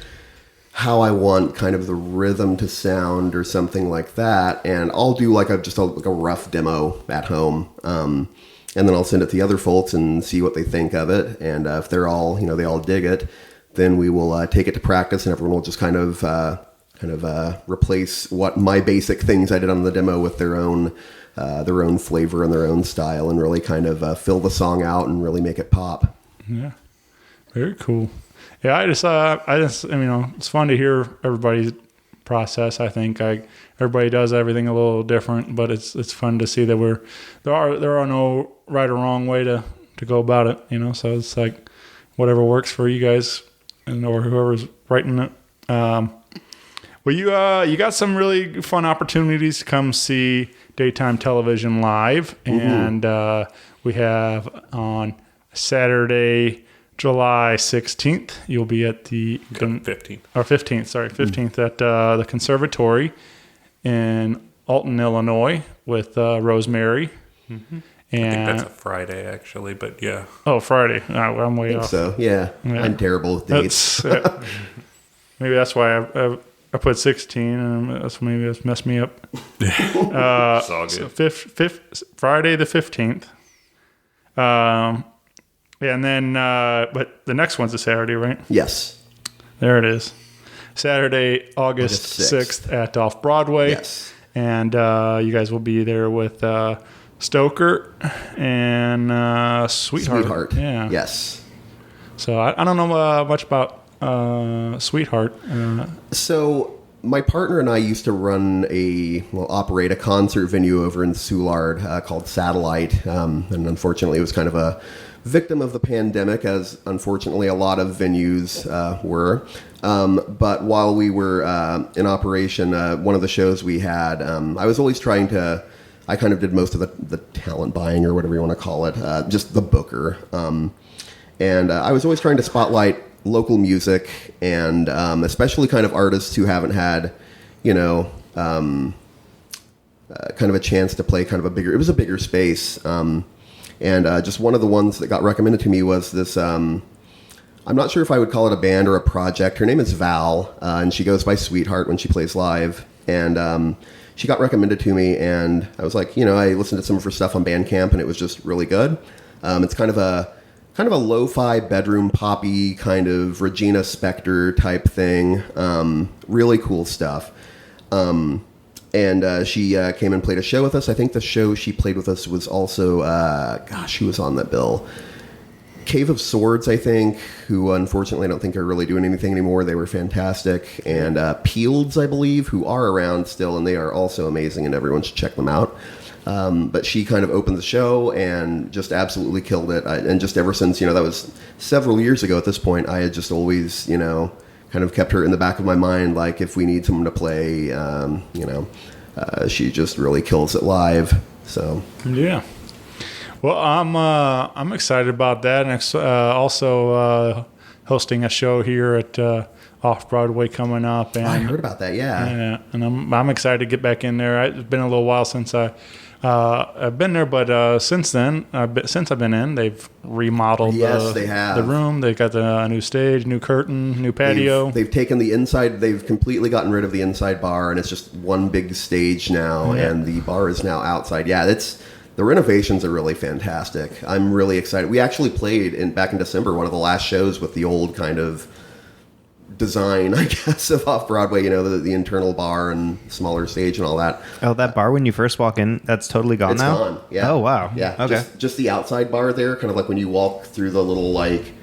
how I want kind of the rhythm to sound or something like that. And I'll do like a rough demo at home. And then I'll send it to the other folks and see what they think of it. And if they're all, they all dig it, then we will take it to practice, and everyone will just kind of replace what my basic things I did on the demo with their own flavor and their own style, and really kind of fill the song out and really make it pop. Yeah, very cool. Yeah, I just, it's fun to hear everybody's process. I think everybody does everything a little different, but it's fun to see that there are no right or wrong way to go about it. So it's like whatever works for you guys, or whoever's writing it. Well, you got some really fun opportunities to come see daytime television live, and we have on Saturday, July 16th, you'll be at the 15th. Or 15th, sorry, 15th at the Conservatory in Alton, Illinois, with Rosemary. Mm-hmm. And I think that's a Friday, actually, but yeah. Oh, Friday. I'm way off. So yeah, I'm terrible with dates. Maybe that's why I put 16, and maybe that's messed me up. It's all good. So Friday the 15th. Yeah, and then, but the next one's a Saturday, right? Yes. There it is. Saturday, August 6th at Off Broadway. Yes. And you guys will be there with Stoker and Sweetheart. Yeah. Yes. So I don't know much about Sweetheart. So my partner and I used to operate a concert venue over in Soulard called Satellite. And unfortunately, it was kind of a victim of the pandemic, as unfortunately a lot of venues were. But while we were in operation, one of the shows we had, I kind of did most of the talent buying, or whatever you want to call it, just the booker. And I was always trying to spotlight local music, and especially kind of artists who haven't had, kind of a chance to play kind of it was a bigger space. And just one of the ones that got recommended to me was this, I'm not sure if I would call it a band or a project. Her name is Val, and she goes by Sweetheart when she plays live. And she got recommended to me, and I was like, I listened to some of her stuff on Bandcamp, and it was just really good. It's kind of a lo-fi bedroom poppy kind of Regina Spektor type thing. Really cool stuff. And she came and played a show with us. I think the show she played with us was also, who was on that bill? Cave of Swords, I think, who unfortunately I don't think are really doing anything anymore. They were fantastic. And Peeleds, I believe, who are around still, and they are also amazing, and everyone should check them out. But she kind of opened the show and just absolutely killed it. And just ever since, that was several years ago at this point, I had just always, kind of kept her in the back of my mind, like if we need someone to play, she just really kills it live. So yeah. Well, I'm excited about that, and also hosting a show here at Off Broadway coming up. And I heard about that. Yeah, and I'm excited to get back in there. It's been a little while since I've been there, but since then, since I've been in, they've remodeled they have. the room. They've got the new stage, new curtain, new patio. They've taken the inside. They've completely gotten rid of the inside bar, and it's just one big stage now, and the bar is now outside. Yeah, the renovations are really fantastic. I'm really excited. We actually played back in December, one of the last shows with the old kind of design, I guess, of Off Broadway. You know, the internal bar and smaller stage and all that. Oh, that bar when you first walk in, that's totally gone now? It's gone, yeah. Oh, wow. Yeah, okay. Just the outside bar there, kind of like when you walk through the little, like,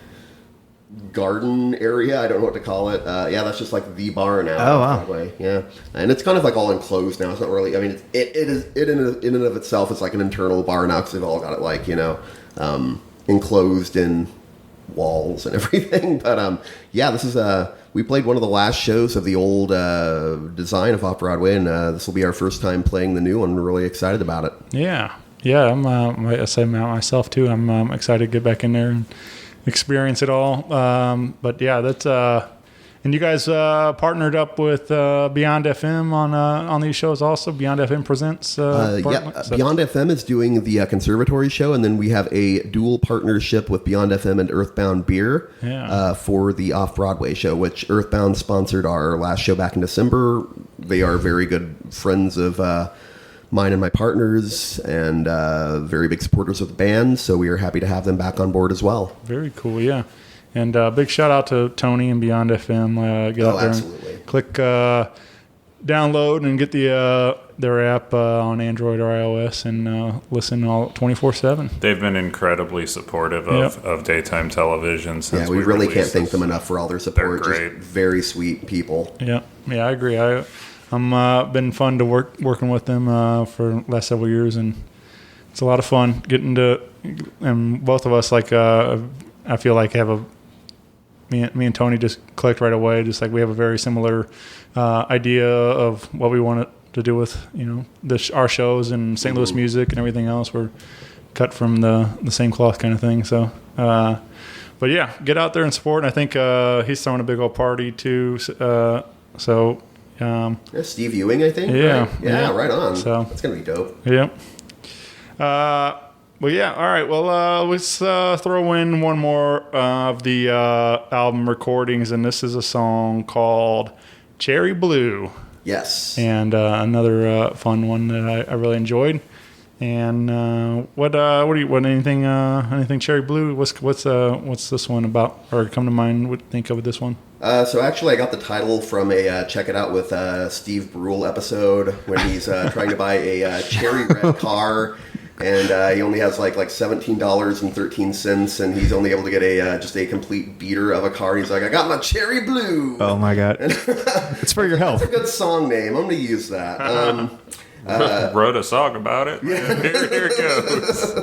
garden area. I don't know what to call it. Yeah, that's just like the bar now. Oh, wow. Broadway. Yeah, and it's kind of like all enclosed now. It's not really. I mean, it in and of itself is like an internal bar now because they've all got it like enclosed in walls and everything. But yeah, this is we played one of the last shows of the old design of Off Broadway, and this will be our first time playing the new one. We're really excited about it. Yeah. I say myself too. I'm excited to get back in there and experience it all. But yeah, that's and you guys partnered up with Beyond FM on these shows also. Beyond FM presents. Beyond FM is doing the Conservatory show, and then we have a dual partnership with Beyond FM and Earthbound Beer for the Off Broadway show, which Earthbound sponsored our last show back in December. They are very good friends of mine and my partners, and very big supporters of the band, so we are happy to have them back on board as well. Very cool, yeah. And big shout out to Tony and Beyond FM. Get out there and click download and get their app on Android or iOS and listen all 24/7. They've been incredibly supportive of daytime television since we really can't thank them enough for all their support. They're great. Just very sweet people. Yeah, I agree. I'm been fun to working with them for the last several years, and it's a lot of fun getting to. And both of us, like, I feel like me and Tony just clicked right away. Just like we have a very similar idea of what we want to do with our shows and St. Louis music and everything else. We're cut from the same cloth kind of thing. So, but yeah, get out there and support. And I think he's throwing a big old party too. So. Steve Ewing, I think. Yeah, right on. So that's gonna be dope. Yeah. Well, yeah. All right. Well, let's throw in one more of the album recordings, and this is a song called "Cherry Blue." Yes. And another fun one that I really enjoyed. And anything Cherry Blue? What's this one about? Or come to mind? What think of with this one? So actually, I got the title from a Check It Out with Steve Brule episode when he's trying to buy a cherry red car, and he only has like $17.13, and he's only able to get just a complete beater of a car. He's like, I got my cherry blue. Oh my god! It's for your health. That's a good song name. I'm going to use that. Wrote a song about it. Yeah. Here it goes.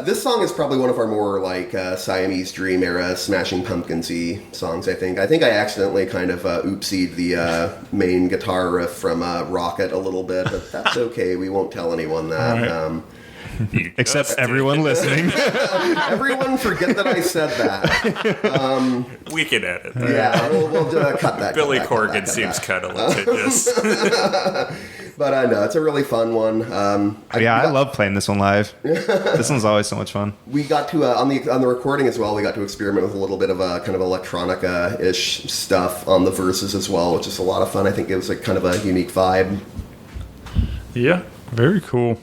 This song is probably one of our more like Siamese Dream era Smashing Pumpkins-y songs, I think. I think I accidentally kind of oopsied the main guitar riff from Rocket a little bit, but that's okay. We won't tell anyone that. Right. Except everyone listening. Everyone forget that I said that. We can edit that. Yeah, we'll cut that. Billy Corgan seems kind of litigious. But I know it's a really fun one. I love playing this one live. This one's always so much fun. We got to on the recording as well. We got to experiment with a little bit of a kind of electronica-ish stuff on the verses as well, which is a lot of fun. I think it was like kind of a unique vibe. Yeah, very cool.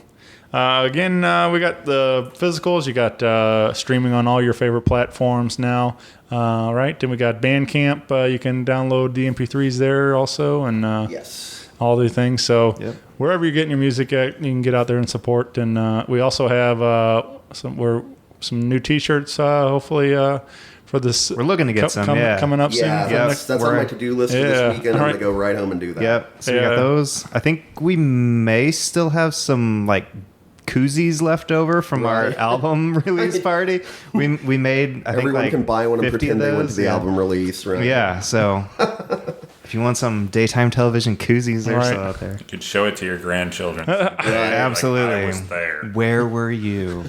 Again, we got the physicals. You got streaming on all your favorite platforms now, right? Then we got Bandcamp. You can download the MP3s there also, and yes, all the things. So wherever you're getting your music at, you can get out there and support. And we also have some new T-shirts, hopefully. For this, we're looking to get some coming up soon. That's on my to-do list for this weekend. I'm gonna go right home and do that. Yep. So we got those. I think we may still have some like koozies left over from our album release party. We made. I Everyone think, can buy one and pretend they went to the album release, right? Yeah. So if you want some daytime television koozies, they're still out there. You could show it to your grandchildren. Absolutely. Like, I was there. Where were you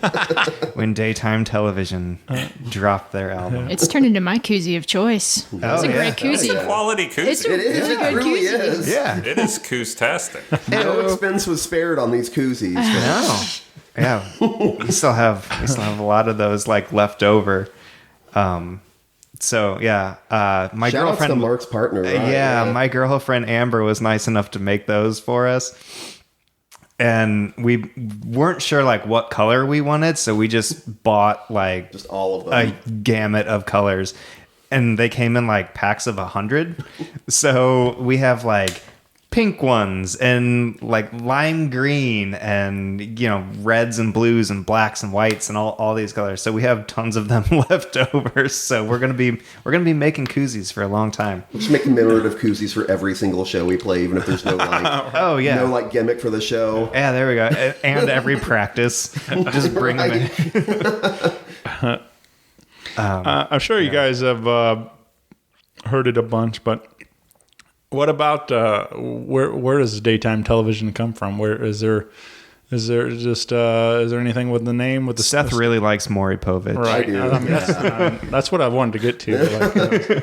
when daytime television dropped their album? It's turned into my koozie of choice. It's a great koozie. It's a quality koozie. It's a really good really koozie. is. Yeah. It is koostastic. No expense was spared on these koozies. No. Yeah. We still have a lot of those like left over. So yeah, my Shout girlfriend, out to Mark's partner. Right? My girlfriend Amber was nice enough to make those for us, and we weren't sure like what color we wanted, so we just bought like just all of them, a gamut of colors, and they came in like packs of 100. So we have like pink ones and like lime green and reds and blues and blacks and whites and all these colors. So we have tons of them left over. So we're gonna be making koozies for a long time. We'll just make commemorative koozies for every single show we play, even if there's no like no like gimmick for the show. Yeah, there we go. And every practice, just bring them in. I'm sure you guys have heard it a bunch, but what about where does daytime television come from? Where is there anything with the name with the Seth really likes Maury Povich. Right. I mean, that's what I wanted to get to.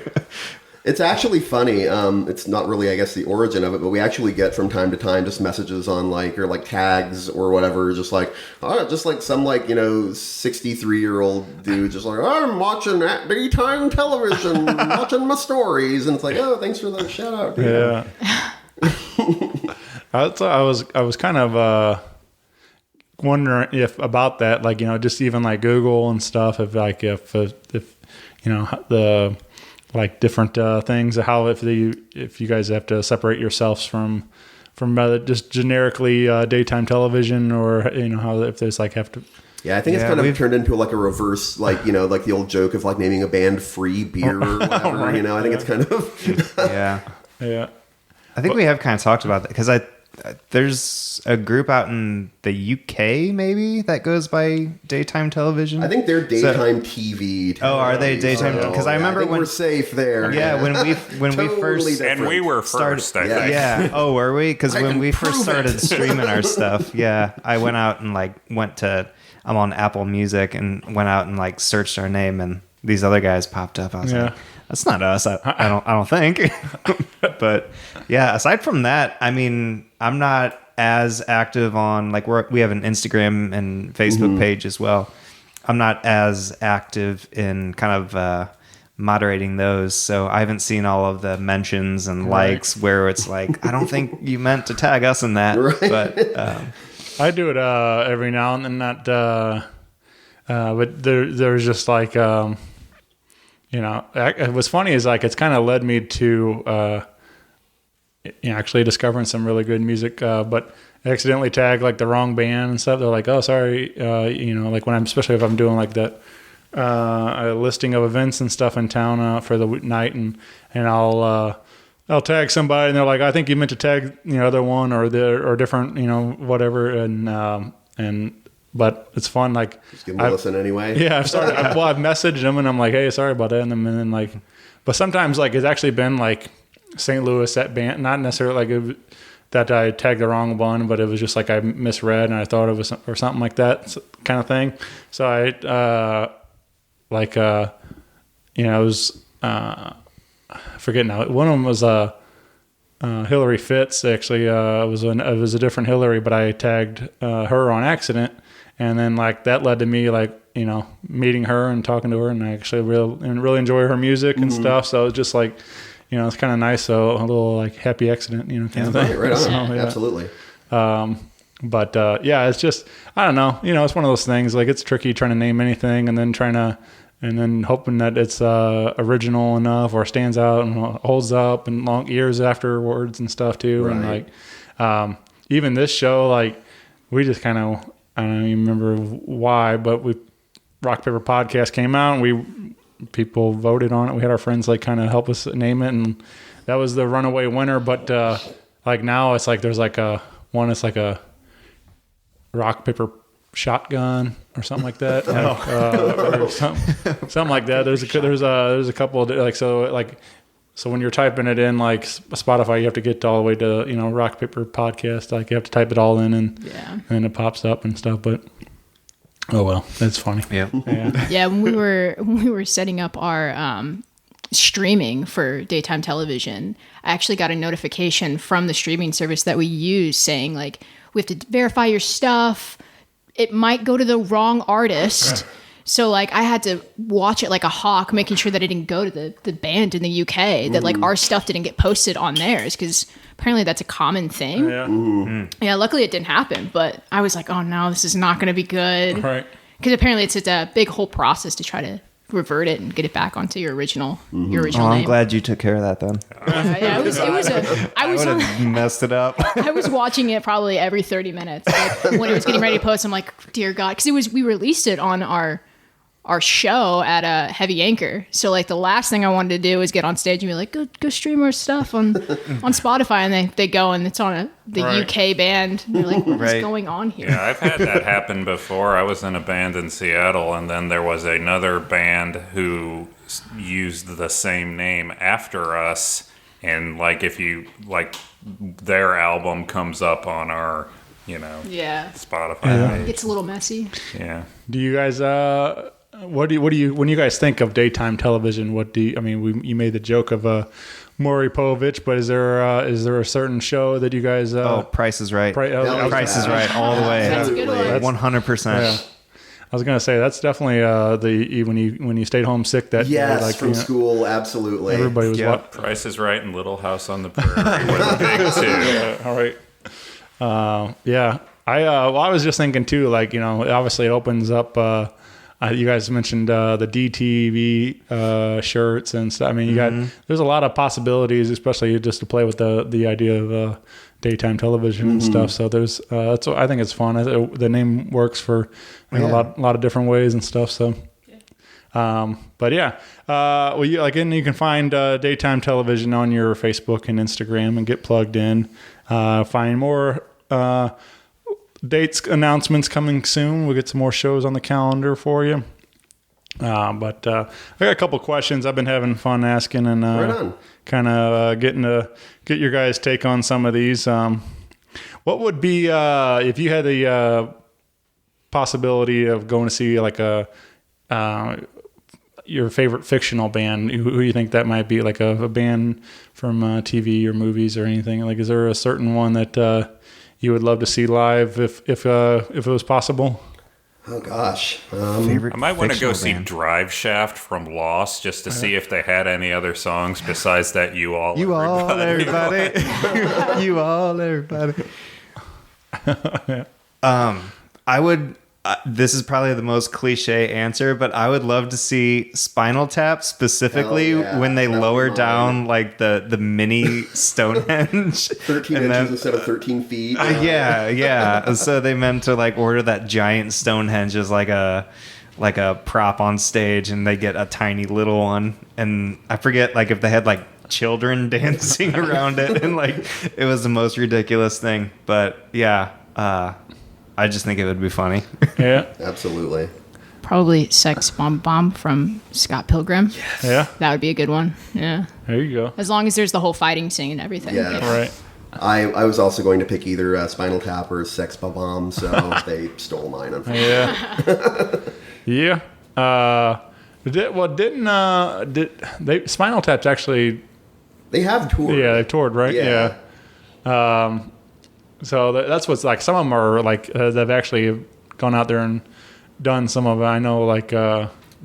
It's actually funny. It's not really, I guess, the origin of it, but we actually get from time to time just messages on or tags or whatever, just like some 63-year-old dude just like, I'm watching at daytime television, watching my stories, and it's like, oh, thanks for the shout out. Dude. Yeah. I was kind of wondering if about that, just even like Google and stuff, if the like different things, how if you guys have to separate yourselves from just generically daytime television, or how if there's have to. Yeah, I think it's kind of turned into like a reverse, like the old joke of like naming a band Free Beer or whatever. Right. I think it's kind of yeah. I think we have kind of talked about that because there's a group out in the UK maybe that goes by daytime television. I think they're daytime TV. Oh, are they daytime? Because I remember when we're safe there. Yeah, when we first different. And we were first. I think. Yeah. Oh, were we? Because when we first started streaming our stuff, I went out and I'm on Apple Music and went out and searched our name, and these other guys popped up. I was like, that's not us. I don't think. But yeah, aside from that, I mean, I'm not as active on we have an Instagram and Facebook page as well. I'm not as active in kind of moderating those, so I haven't seen all of the mentions and likes where it's like, I don't think you meant to tag us in that. Right. But I do it every now and then. Not, but there's just what's funny is it's kind of led me to actually discovering some really good music, but I accidentally tag the wrong band and stuff. They're like, oh, sorry, when especially if I'm doing that a listing of events and stuff in town for the night, and I'll tag somebody and they're like, I think you meant to tag other one or different whatever, and but it's fun. Like, just give them a listen anyway. Yeah, I've messaged them and I'm like, hey, sorry about that, and then like, but sometimes like it's actually been like St. Louis that band, not necessarily like that I tagged the wrong one, but it was just like I misread and I thought it was or something like that kind of thing. So I it was I forget now. One of them was Hillary Fitz. Actually, it was a different Hillary, but I tagged her on accident, and then like that led to me like meeting her and talking to her, and I actually really enjoy her music and stuff. So it's just like it's kind of nice. So a little like happy accident, kind of thing. Right on. So, yeah. Absolutely. But it's just I don't know. It's one of those things. Like it's tricky trying to name anything, and then hoping that it's original enough or stands out and holds up and long years afterwards and stuff too. Right. And like even this show, like we just kind of I don't even remember why, but Rock Paper Podcast came out and people voted on it. We had our friends like kind of help us name it, and that was the runaway winner. But like now it's like there's like it's like a rock paper shotgun or something like that, or something like that. There's a couple of like so when you're typing it in like Spotify, you have to get all the way to Rock Paper Podcast. Like you have to type it all in and then it pops up and stuff. But oh well, that's funny. Yeah. Yeah, when we were setting up our streaming for daytime television, I actually got a notification from the streaming service that we use saying like we have to verify your stuff. It might go to the wrong artist. So like I had to watch it like a hawk, making sure that it didn't go to the band in the UK, that like our stuff didn't get posted on theirs, because apparently that's a common thing. Yeah, luckily it didn't happen, but I was like, oh no, this is not going to be good. Right. Because apparently it's a big whole process to try to revert it and get it back onto your original Oh, name. I'm glad you took care of that then. Yeah, I would have messed it up. I was watching it probably every 30 minutes. Like, when it was getting ready to post, I'm like, dear God. Because we released it on our show at a Heavy Anchor. So like the last thing I wanted to do was get on stage and be like, go stream our stuff on Spotify. And they go and it's on the UK band. And they're like, what is going on here? Yeah, I've had that happen before. I was in a band in Seattle, and then there was another band who used the same name after us. And like if you like their album comes up on our Spotify page. It gets a little messy. Yeah. Do you guys what do you when you guys think of daytime television? You made the joke of Maury Povich, but is there a certain show that you guys Price is Right. Price is Right all the way. That's a good one. 100%. Yeah. I was gonna say that's definitely when you stayed home sick that yes, day, like, from school, absolutely. Everybody was Price is Right and Little House on the Prairie were the big two. All right. I was just thinking too, like obviously it opens up. You guys mentioned the DTV shirts and stuff. I mean, there's a lot of possibilities, especially just to play with the idea of daytime television and stuff. So there's I think it's fun. The name works for a lot of different ways and stuff. So, but yeah, you can find daytime television on your Facebook and Instagram and get plugged in. Find more dates, announcements coming soon. We'll get some more shows on the calendar for you. But I got a couple questions I've been having fun asking and kind of getting to get your guys' take on some of these. What would be if you had the possibility of going to see like your favorite fictional band? Who you think that might be? Like a band from TV or movies or anything? Like, is there a certain one that you would love to see live if it was possible? Oh gosh, I might want to go see Drive Shaft from Lost just to see if they had any other songs besides that You All Everybody. You All Everybody. I would. This is probably the most cliche answer, but I would love to see Spinal Tap, specifically when they lower down like the mini Stonehenge. 13 inches instead of 13 feet. Yeah. So they meant to like order that giant Stonehenge as like a prop on stage, and they get a tiny little one. And I forget like if they had like children dancing around it, and like it was the most ridiculous thing. But yeah. I just think it would be funny. Yeah. Absolutely. Probably Sex Bomb Bomb from Scott Pilgrim. Yeah. That would be a good one. Yeah. There you go. As long as there's the whole fighting scene and everything. Yeah. Right. I was also going to pick either Spinal Tap or Sex Bomb, so they stole mine, unfortunately. Yeah. Yeah. Spinal Tap's actually... They have toured. Yeah, they've toured, right? Yeah. So that's what's like. Some of them are like they've actually gone out there and done some of it. I know, like.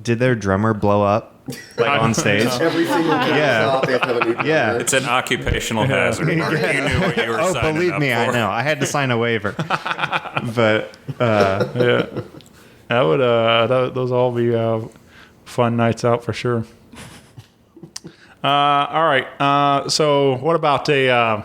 Did their drummer blow up like on stage? Every single time they have to have a new drummer. Yeah. It's an occupational hazard. Mark. You knew what you were Oh, signing believe up me, for. I know. I had to sign a waiver. But Yeah, that would those all be fun nights out for sure. All right. So what about a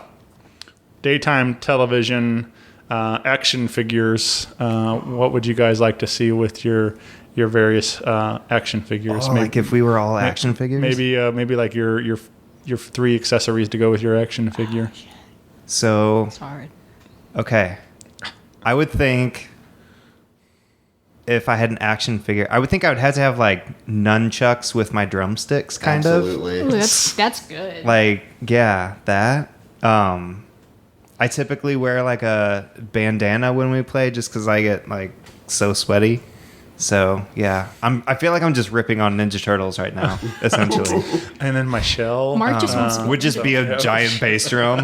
daytime television action figures? What would you guys like to see with your various action figures? oh, like if we were all action figures? Maybe like your 3 accessories to go with your action figure. So It's hard. okay, I would think if I had an action figure, I would think I would have to have like nunchucks with my drumsticks, kind Absolutely. Ooh, that's good. Like, yeah, that. I typically wear like a bandana when we play, just because I get like so sweaty. So yeah, I feel like I'm just ripping on Ninja Turtles right now, essentially. And then my shell Mark just wants to Would just be a giant bass drum.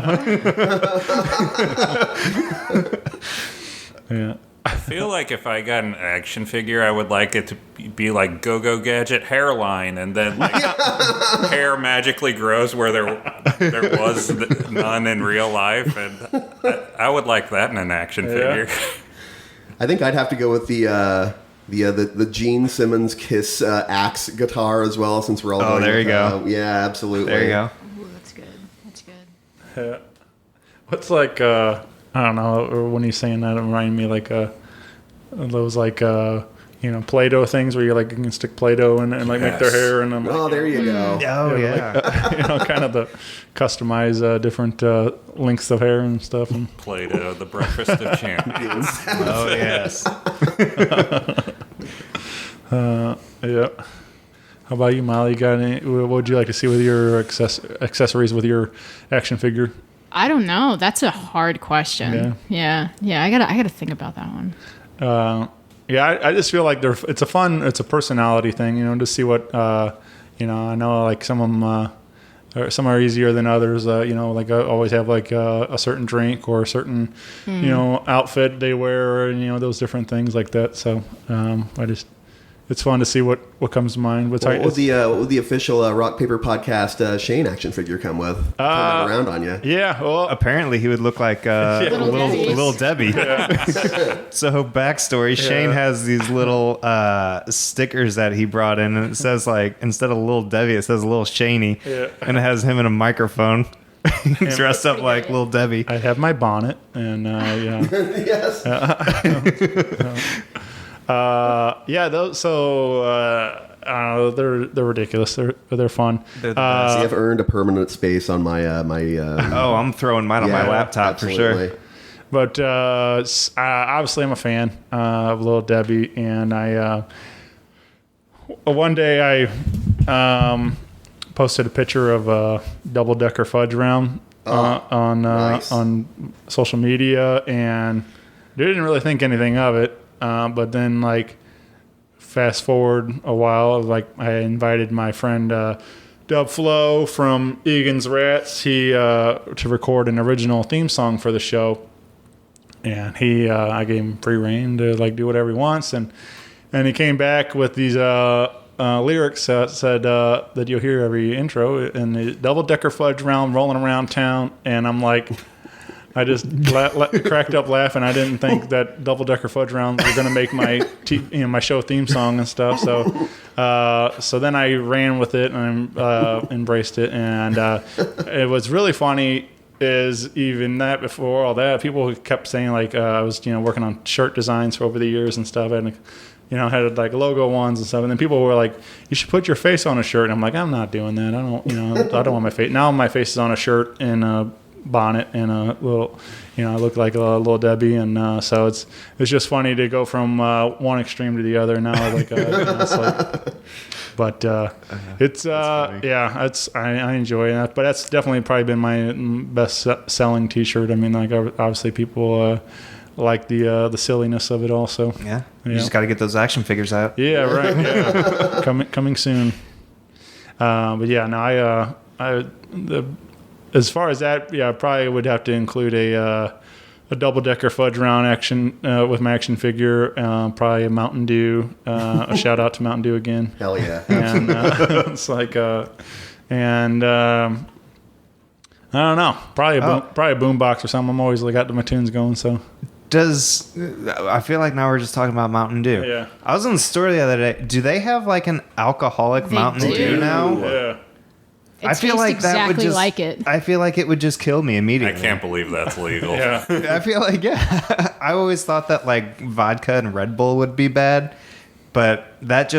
Yeah. I feel like if I got an action figure, I would like it to be like Go-Go Gadget hairline, and then like hair magically grows where there was none in real life, and I would like that in an action figure. I think I'd have to go with the Gene Simmons Kiss axe guitar as well, since we're all Oh, going there with, you go. Yeah, absolutely. There you go. Ooh, that's good. That's good. Yeah. What's like I don't know, when you're saying that, it reminded me like those like Play-Doh things where you like you can stick Play-Doh in and like make their hair, and I'm like, Oh, there you go. Oh yeah. like, kind of the customize different lengths of hair and stuff. And Play-Doh, the breakfast of champions. Oh yes. Yeah. How about you, Molly? You got any? What would you like to see with your accessories with your action figure? I don't know. That's a hard question. Yeah. I gotta think about that one. Yeah, I just feel like it's a personality thing, to see what, I know like some of them, some are easier than others, like always have like a certain drink or a certain, outfit they wear, and, those different things like that. So it's fun to see what comes to mind. What would the official Rock Paper Podcast Shane action figure come with? Turn it around on you. Yeah, well, Apparently, he would look like little Debbie. So, backstory: Shane has these little stickers that he brought in, and it says like instead of Little Debbie, it says Little Shaney, and it has him in a microphone, dressed up like Little Debbie. I have my bonnet, and Yes. those. So they're ridiculous. They're fun. They're the best. See, I've earned a permanent space on my Oh, I'm throwing mine on my laptop absolutely. for sure. But obviously, I'm a fan of Little Debbie, and I one day I posted a picture of a double-decker fudge round nice. on social media, and didn't really think anything of it. But then, like, fast forward a while, like I invited my friend Dub Flo from Egan's Rats to record an original theme song for the show, and I gave him free rein to like do whatever he wants, and he came back with these lyrics that said that you'll hear every intro, and the double-decker fudge round rolling around town, and I'm like. I just cracked up laughing. I didn't think that double-decker fudge rounds were going to make my my show theme song and stuff. So then I ran with it and embraced it. And it was really funny is even that before all that, people kept saying like I was working on shirt designs for over the years and stuff, and had like logo ones and stuff. And then people were like, "You should put your face on a shirt." And I'm like, "I'm not doing that. I don't want my face." Now my face is on a shirt in bonnet and a little, I look like a little Debbie, and so it's just funny to go from one extreme to the other now. Like, it's like, but it's I enjoy that. But that's definitely probably been my best selling T-shirt. I mean, like obviously people like the silliness of it also. Yeah, you just got to get those action figures out. Yeah, right. Yeah, coming soon. But yeah, no, as far as that, I probably would have to include a double-decker fudge round action with my action figure, probably a Mountain Dew. A shout out to Mountain Dew again. Hell yeah! And it's like, I don't know, probably a boombox or something. I'm always got my tunes going. So I feel like now we're just talking about Mountain Dew. Yeah. I was in the store the other day. Do they have like an alcoholic Mountain Dew now? Yeah. I feel like that would just like it. I feel like it would just kill me immediately. I can't believe that's legal. Yeah. I feel like I always thought that like vodka and Red Bull would be bad, but that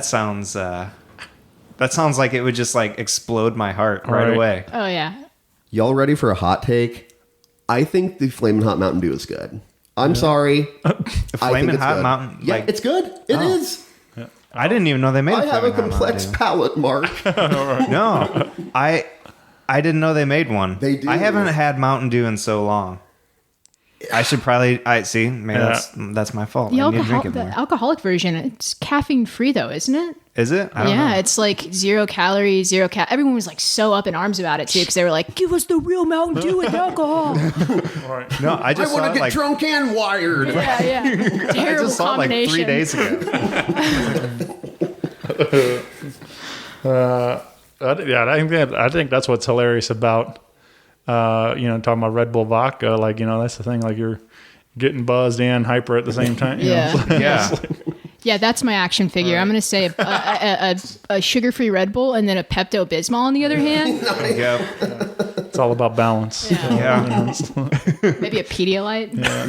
sounds like it would just like explode my heart right away. Oh yeah. Y'all ready for a hot take? I think the Flamin' Hot Mountain Dew is good. I'm sorry. Flamin' Hot Mountain. Yeah, it's good. It is. I didn't even know they made. I have a complex palate, Mark. No, I didn't know they made one. They do. I haven't had Mountain Dew in so long. I should probably. Maybe that's my fault. The, I need to drink it the more. alcoholic version, it's caffeine free though, isn't it? Is it? I don't know. It's like 0 calories, Everyone was like so up in arms about it too because they were like, "Give us the real Mountain Dew with alcohol." No, I just want saw to get like, drunk and wired. Yeah. Terrible I just saw it like 3 days ago. I think that's what's hilarious about talking about Red Bull vodka. Like, that's the thing. Like, you're getting buzzed and hyper at the same time. Yeah. Yeah, that's my action figure. I'm going to say a sugar-free Red Bull and then a Pepto-Bismol on the other hand. It's all about balance. Yeah. Maybe a Pedialyte. Yeah.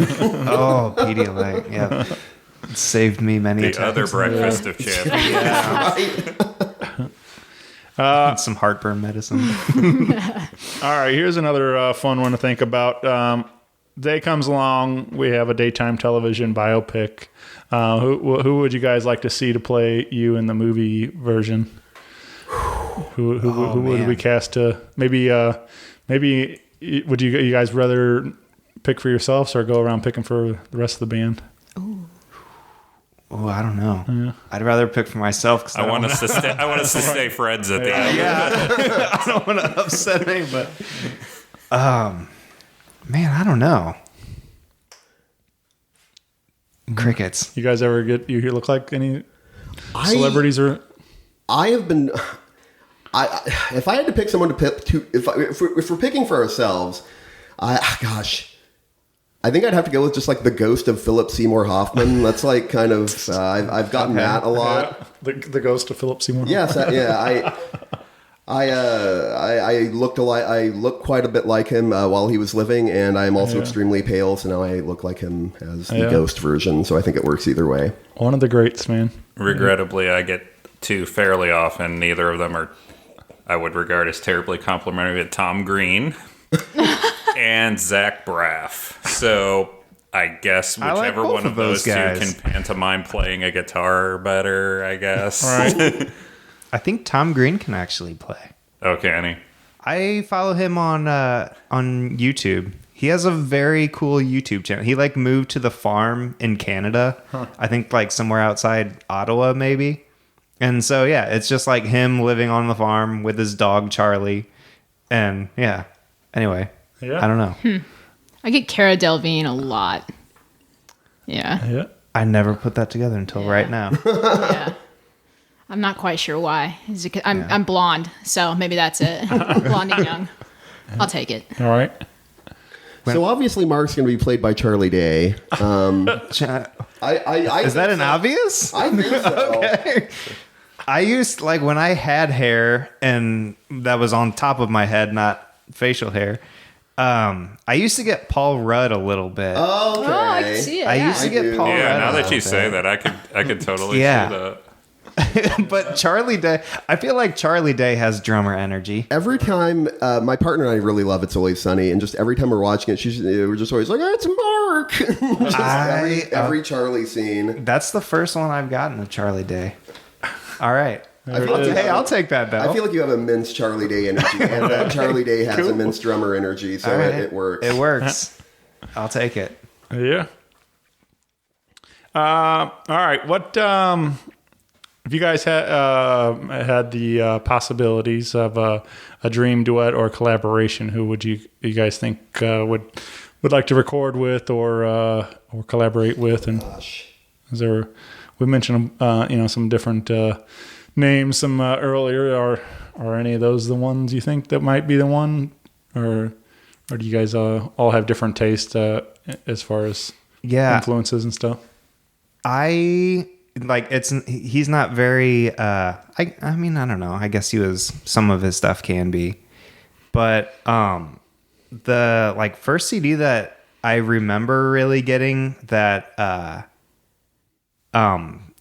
Oh, Pedialyte. Yeah. It saved me many times. The other breakfast of champions. Some heartburn medicine. All right, here's another fun one to think about. Day comes along, we have a daytime television biopic. Who would you guys like to see to play you in the movie version? Who would we cast to maybe would you guys rather pick for yourselves or go around picking for the rest of the band? Oh, I don't know. Yeah. I'd rather pick for myself because I want us to stay friends at the end. Yeah, I don't want to upset anybody. Man, I don't know. Crickets. You guys ever you look like any celebrities or? I have been. If I had to pick someone to pick if we're picking for ourselves, I think I'd have to go with just like the ghost of Philip Seymour Hoffman. That's like kind of I've gotten that a lot. Yeah, the ghost of Philip Seymour. Yes, I look quite a bit like him while he was living, and I am also extremely pale, so now I look like him as the ghost version. So I think it works either way. One of the greats, man. Regrettably, I get two fairly often. Neither of them are I would regard as terribly complimentary. Tom Green and Zach Braff. So I guess whichever one of those two can pantomime playing a guitar better, I guess. Right. I think Tom Green can actually play. Oh, can he? I follow him on YouTube. He has a very cool YouTube channel. He like moved to the farm in Canada. I think like somewhere outside Ottawa maybe. And so yeah, it's just like him living on the farm with his dog Charlie. And yeah. Anyway, I don't know. I get Cara Delevingne a lot. Yeah. I never put that together until right now. Yeah. I'm not quite sure why. I'm blonde, so maybe that's it. Blonde and young. I'll take it. All right. So obviously Mark's going to be played by Charlie Day. Is that an obvious? I think so. Okay. I used like when I had hair and that was on top of my head, not facial hair. I used to get Paul Rudd a little bit. Oh, okay. I can see it. I used to get Paul Rudd. Yeah, now a that you little say bit. that, I could totally see that. But Charlie Day, I feel like Charlie Day has drummer energy. Every time, my partner and I really love It's Always Sunny, and just every time we're watching it, we're just always like, it's Mark. Just every Charlie scene. That's the first one I've gotten of Charlie Day. All right. I'll take that, though. I feel like you have immense Charlie Day energy, and Charlie Day has immense drummer energy, so right. it works. It works. I'll take it. Yeah. All right. What if you guys had the possibilities of a dream duet or collaboration? Who would you guys think would like to record with or collaborate with? And is there? We mentioned some different names some earlier. Are any of those the ones you think that might be the one, or do you guys all have different tastes as far as influences and stuff? He's not very I mean, I don't know. I guess some of his stuff can be. But the first CD that I remember really getting that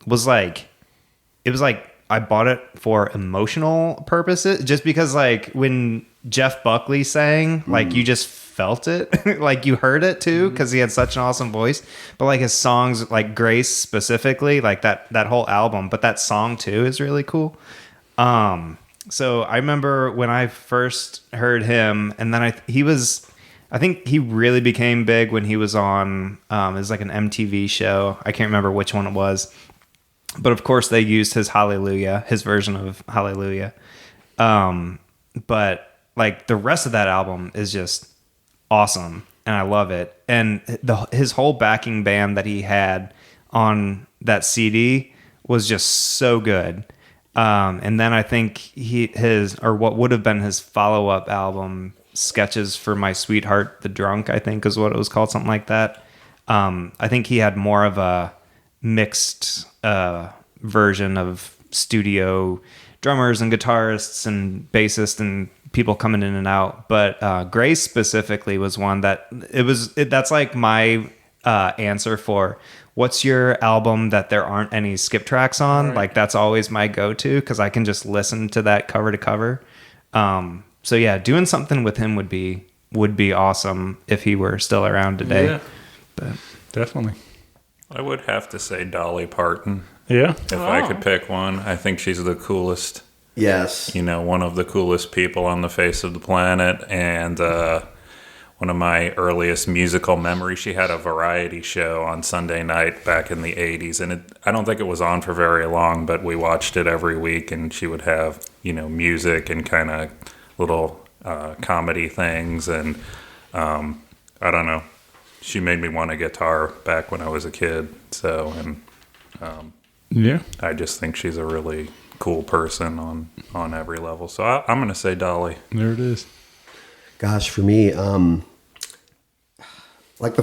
was I bought it for emotional purposes, just because when Jeff Buckley sang, you just felt it, you heard it too, because he had such an awesome voice. But his songs, Grace specifically, that whole album, but that song too is really cool. So I remember when I first heard him, and then I think he really became big when he was on it was an MTV show. I can't remember which one it was. But of course they used his version of Hallelujah. But the rest of that album is just awesome, and I love it. And his whole backing band that he had on that CD was just so good. And then I think what would have been his follow-up album, Sketches for My Sweetheart the Drunk, I think is what it was called, something like that. I think he had more of a mixed version of studio drummers and guitarists and bassists and people coming in and out. But Grace specifically was one that's my answer for what's your album that there aren't any skip tracks on. Right. That's always my go-to, because I can just listen to that cover to cover. So yeah, doing something with him would be awesome if he were still around today. Yeah. But definitely. I would have to say Dolly Parton. Yeah. If I could pick one, I think she's the coolest. Yes. One of the coolest people on the face of the planet. And one of my earliest musical memories, she had a variety show on Sunday night back in the 80s. And I don't think it was on for very long, but we watched it every week. And she would have, music and kind of little comedy things. And I don't know. She made me want a guitar back when I was a kid. So, yeah, I just think she's a really cool person on every level. So I'm going to say Dolly. There it is. Gosh, for me, the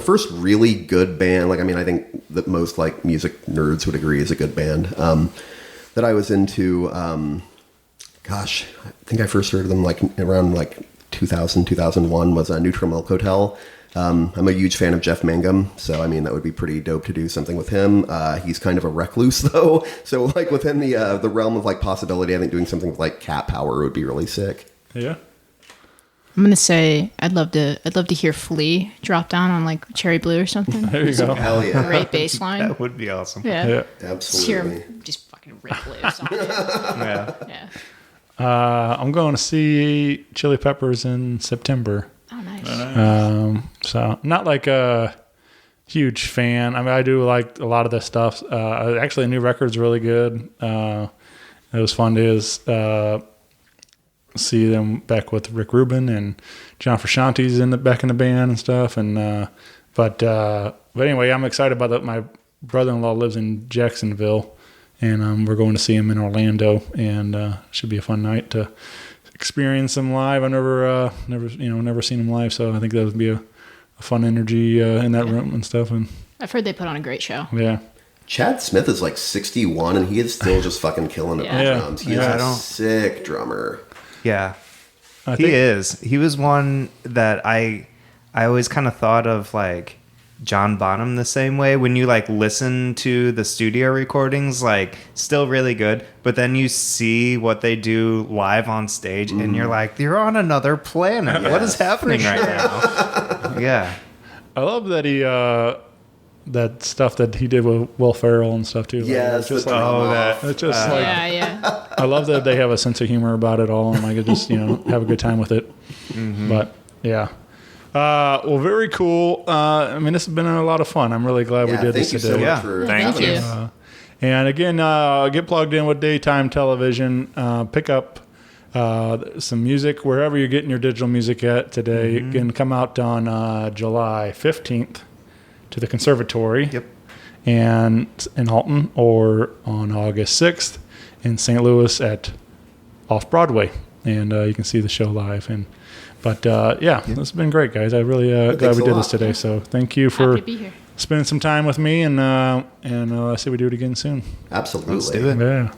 first really good band, I think that most music nerds would agree is a good band, that I was into, I think I first heard of them around 2000, 2001 was Neutral Milk Hotel. I'm a huge fan of Jeff Mangum, so that would be pretty dope to do something with him. He's kind of a recluse though, so within the realm of possibility, I think doing something with Cat Power would be really sick. Yeah. I'm gonna say I'd love to hear Flea drop down on Cherry Blue or something. There you go. Hell yeah. Great bass line. That would be awesome. Yeah. Absolutely. Just hear him just fucking rip loose on it. Yeah. Yeah. I'm going to see Chili Peppers in September. Oh, nice. So not a huge fan. I do like a lot of this stuff. Actually, the new record's really good. It was fun to see them back with Rick Rubin and John Frusciante's back in the band and stuff. And but anyway, I'm excited about that. My brother-in-law lives in Jacksonville, and we're going to see him in Orlando, and should be a fun night to experience him live. I've never seen him live, so I think that would be a fun energy in that room and stuff. And I've heard they put on a great show. Yeah. Chad Smith is 61, and he is still just fucking killing it on drums. He is a sick drummer. Yeah, he is. He was one that I always kind of thought of John Bonham the same way. When you like listen to the studio recordings, like still really good, but then you see what they do live on stage and you're like, you're on another planet. What is happening right now? Yeah. I love that he that stuff that he did with Will Ferrell and stuff too. Yes, just the like drama. it's just like Yeah. I love that they have a sense of humor about it all and like just have a good time with it. But yeah. Well, very cool. I mean, this has been a lot of fun. I'm really glad we did this Thank today. you so much for Thank having you. us. And again, get plugged in with daytime television. Pick up some music wherever you're getting your digital music at today. It can come out on July 15th to the Conservatory and in Alton, or on August 6th in St. Louis at Off Broadway. And you can see the show live. But this has been great, guys. I really glad we did this today. So thank you for Happy to be here. spending some time with me, and let's see we do it again soon. Absolutely. Let's do it. Yeah.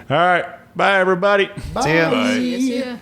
All right. Bye, everybody. See ya. Bye. See ya.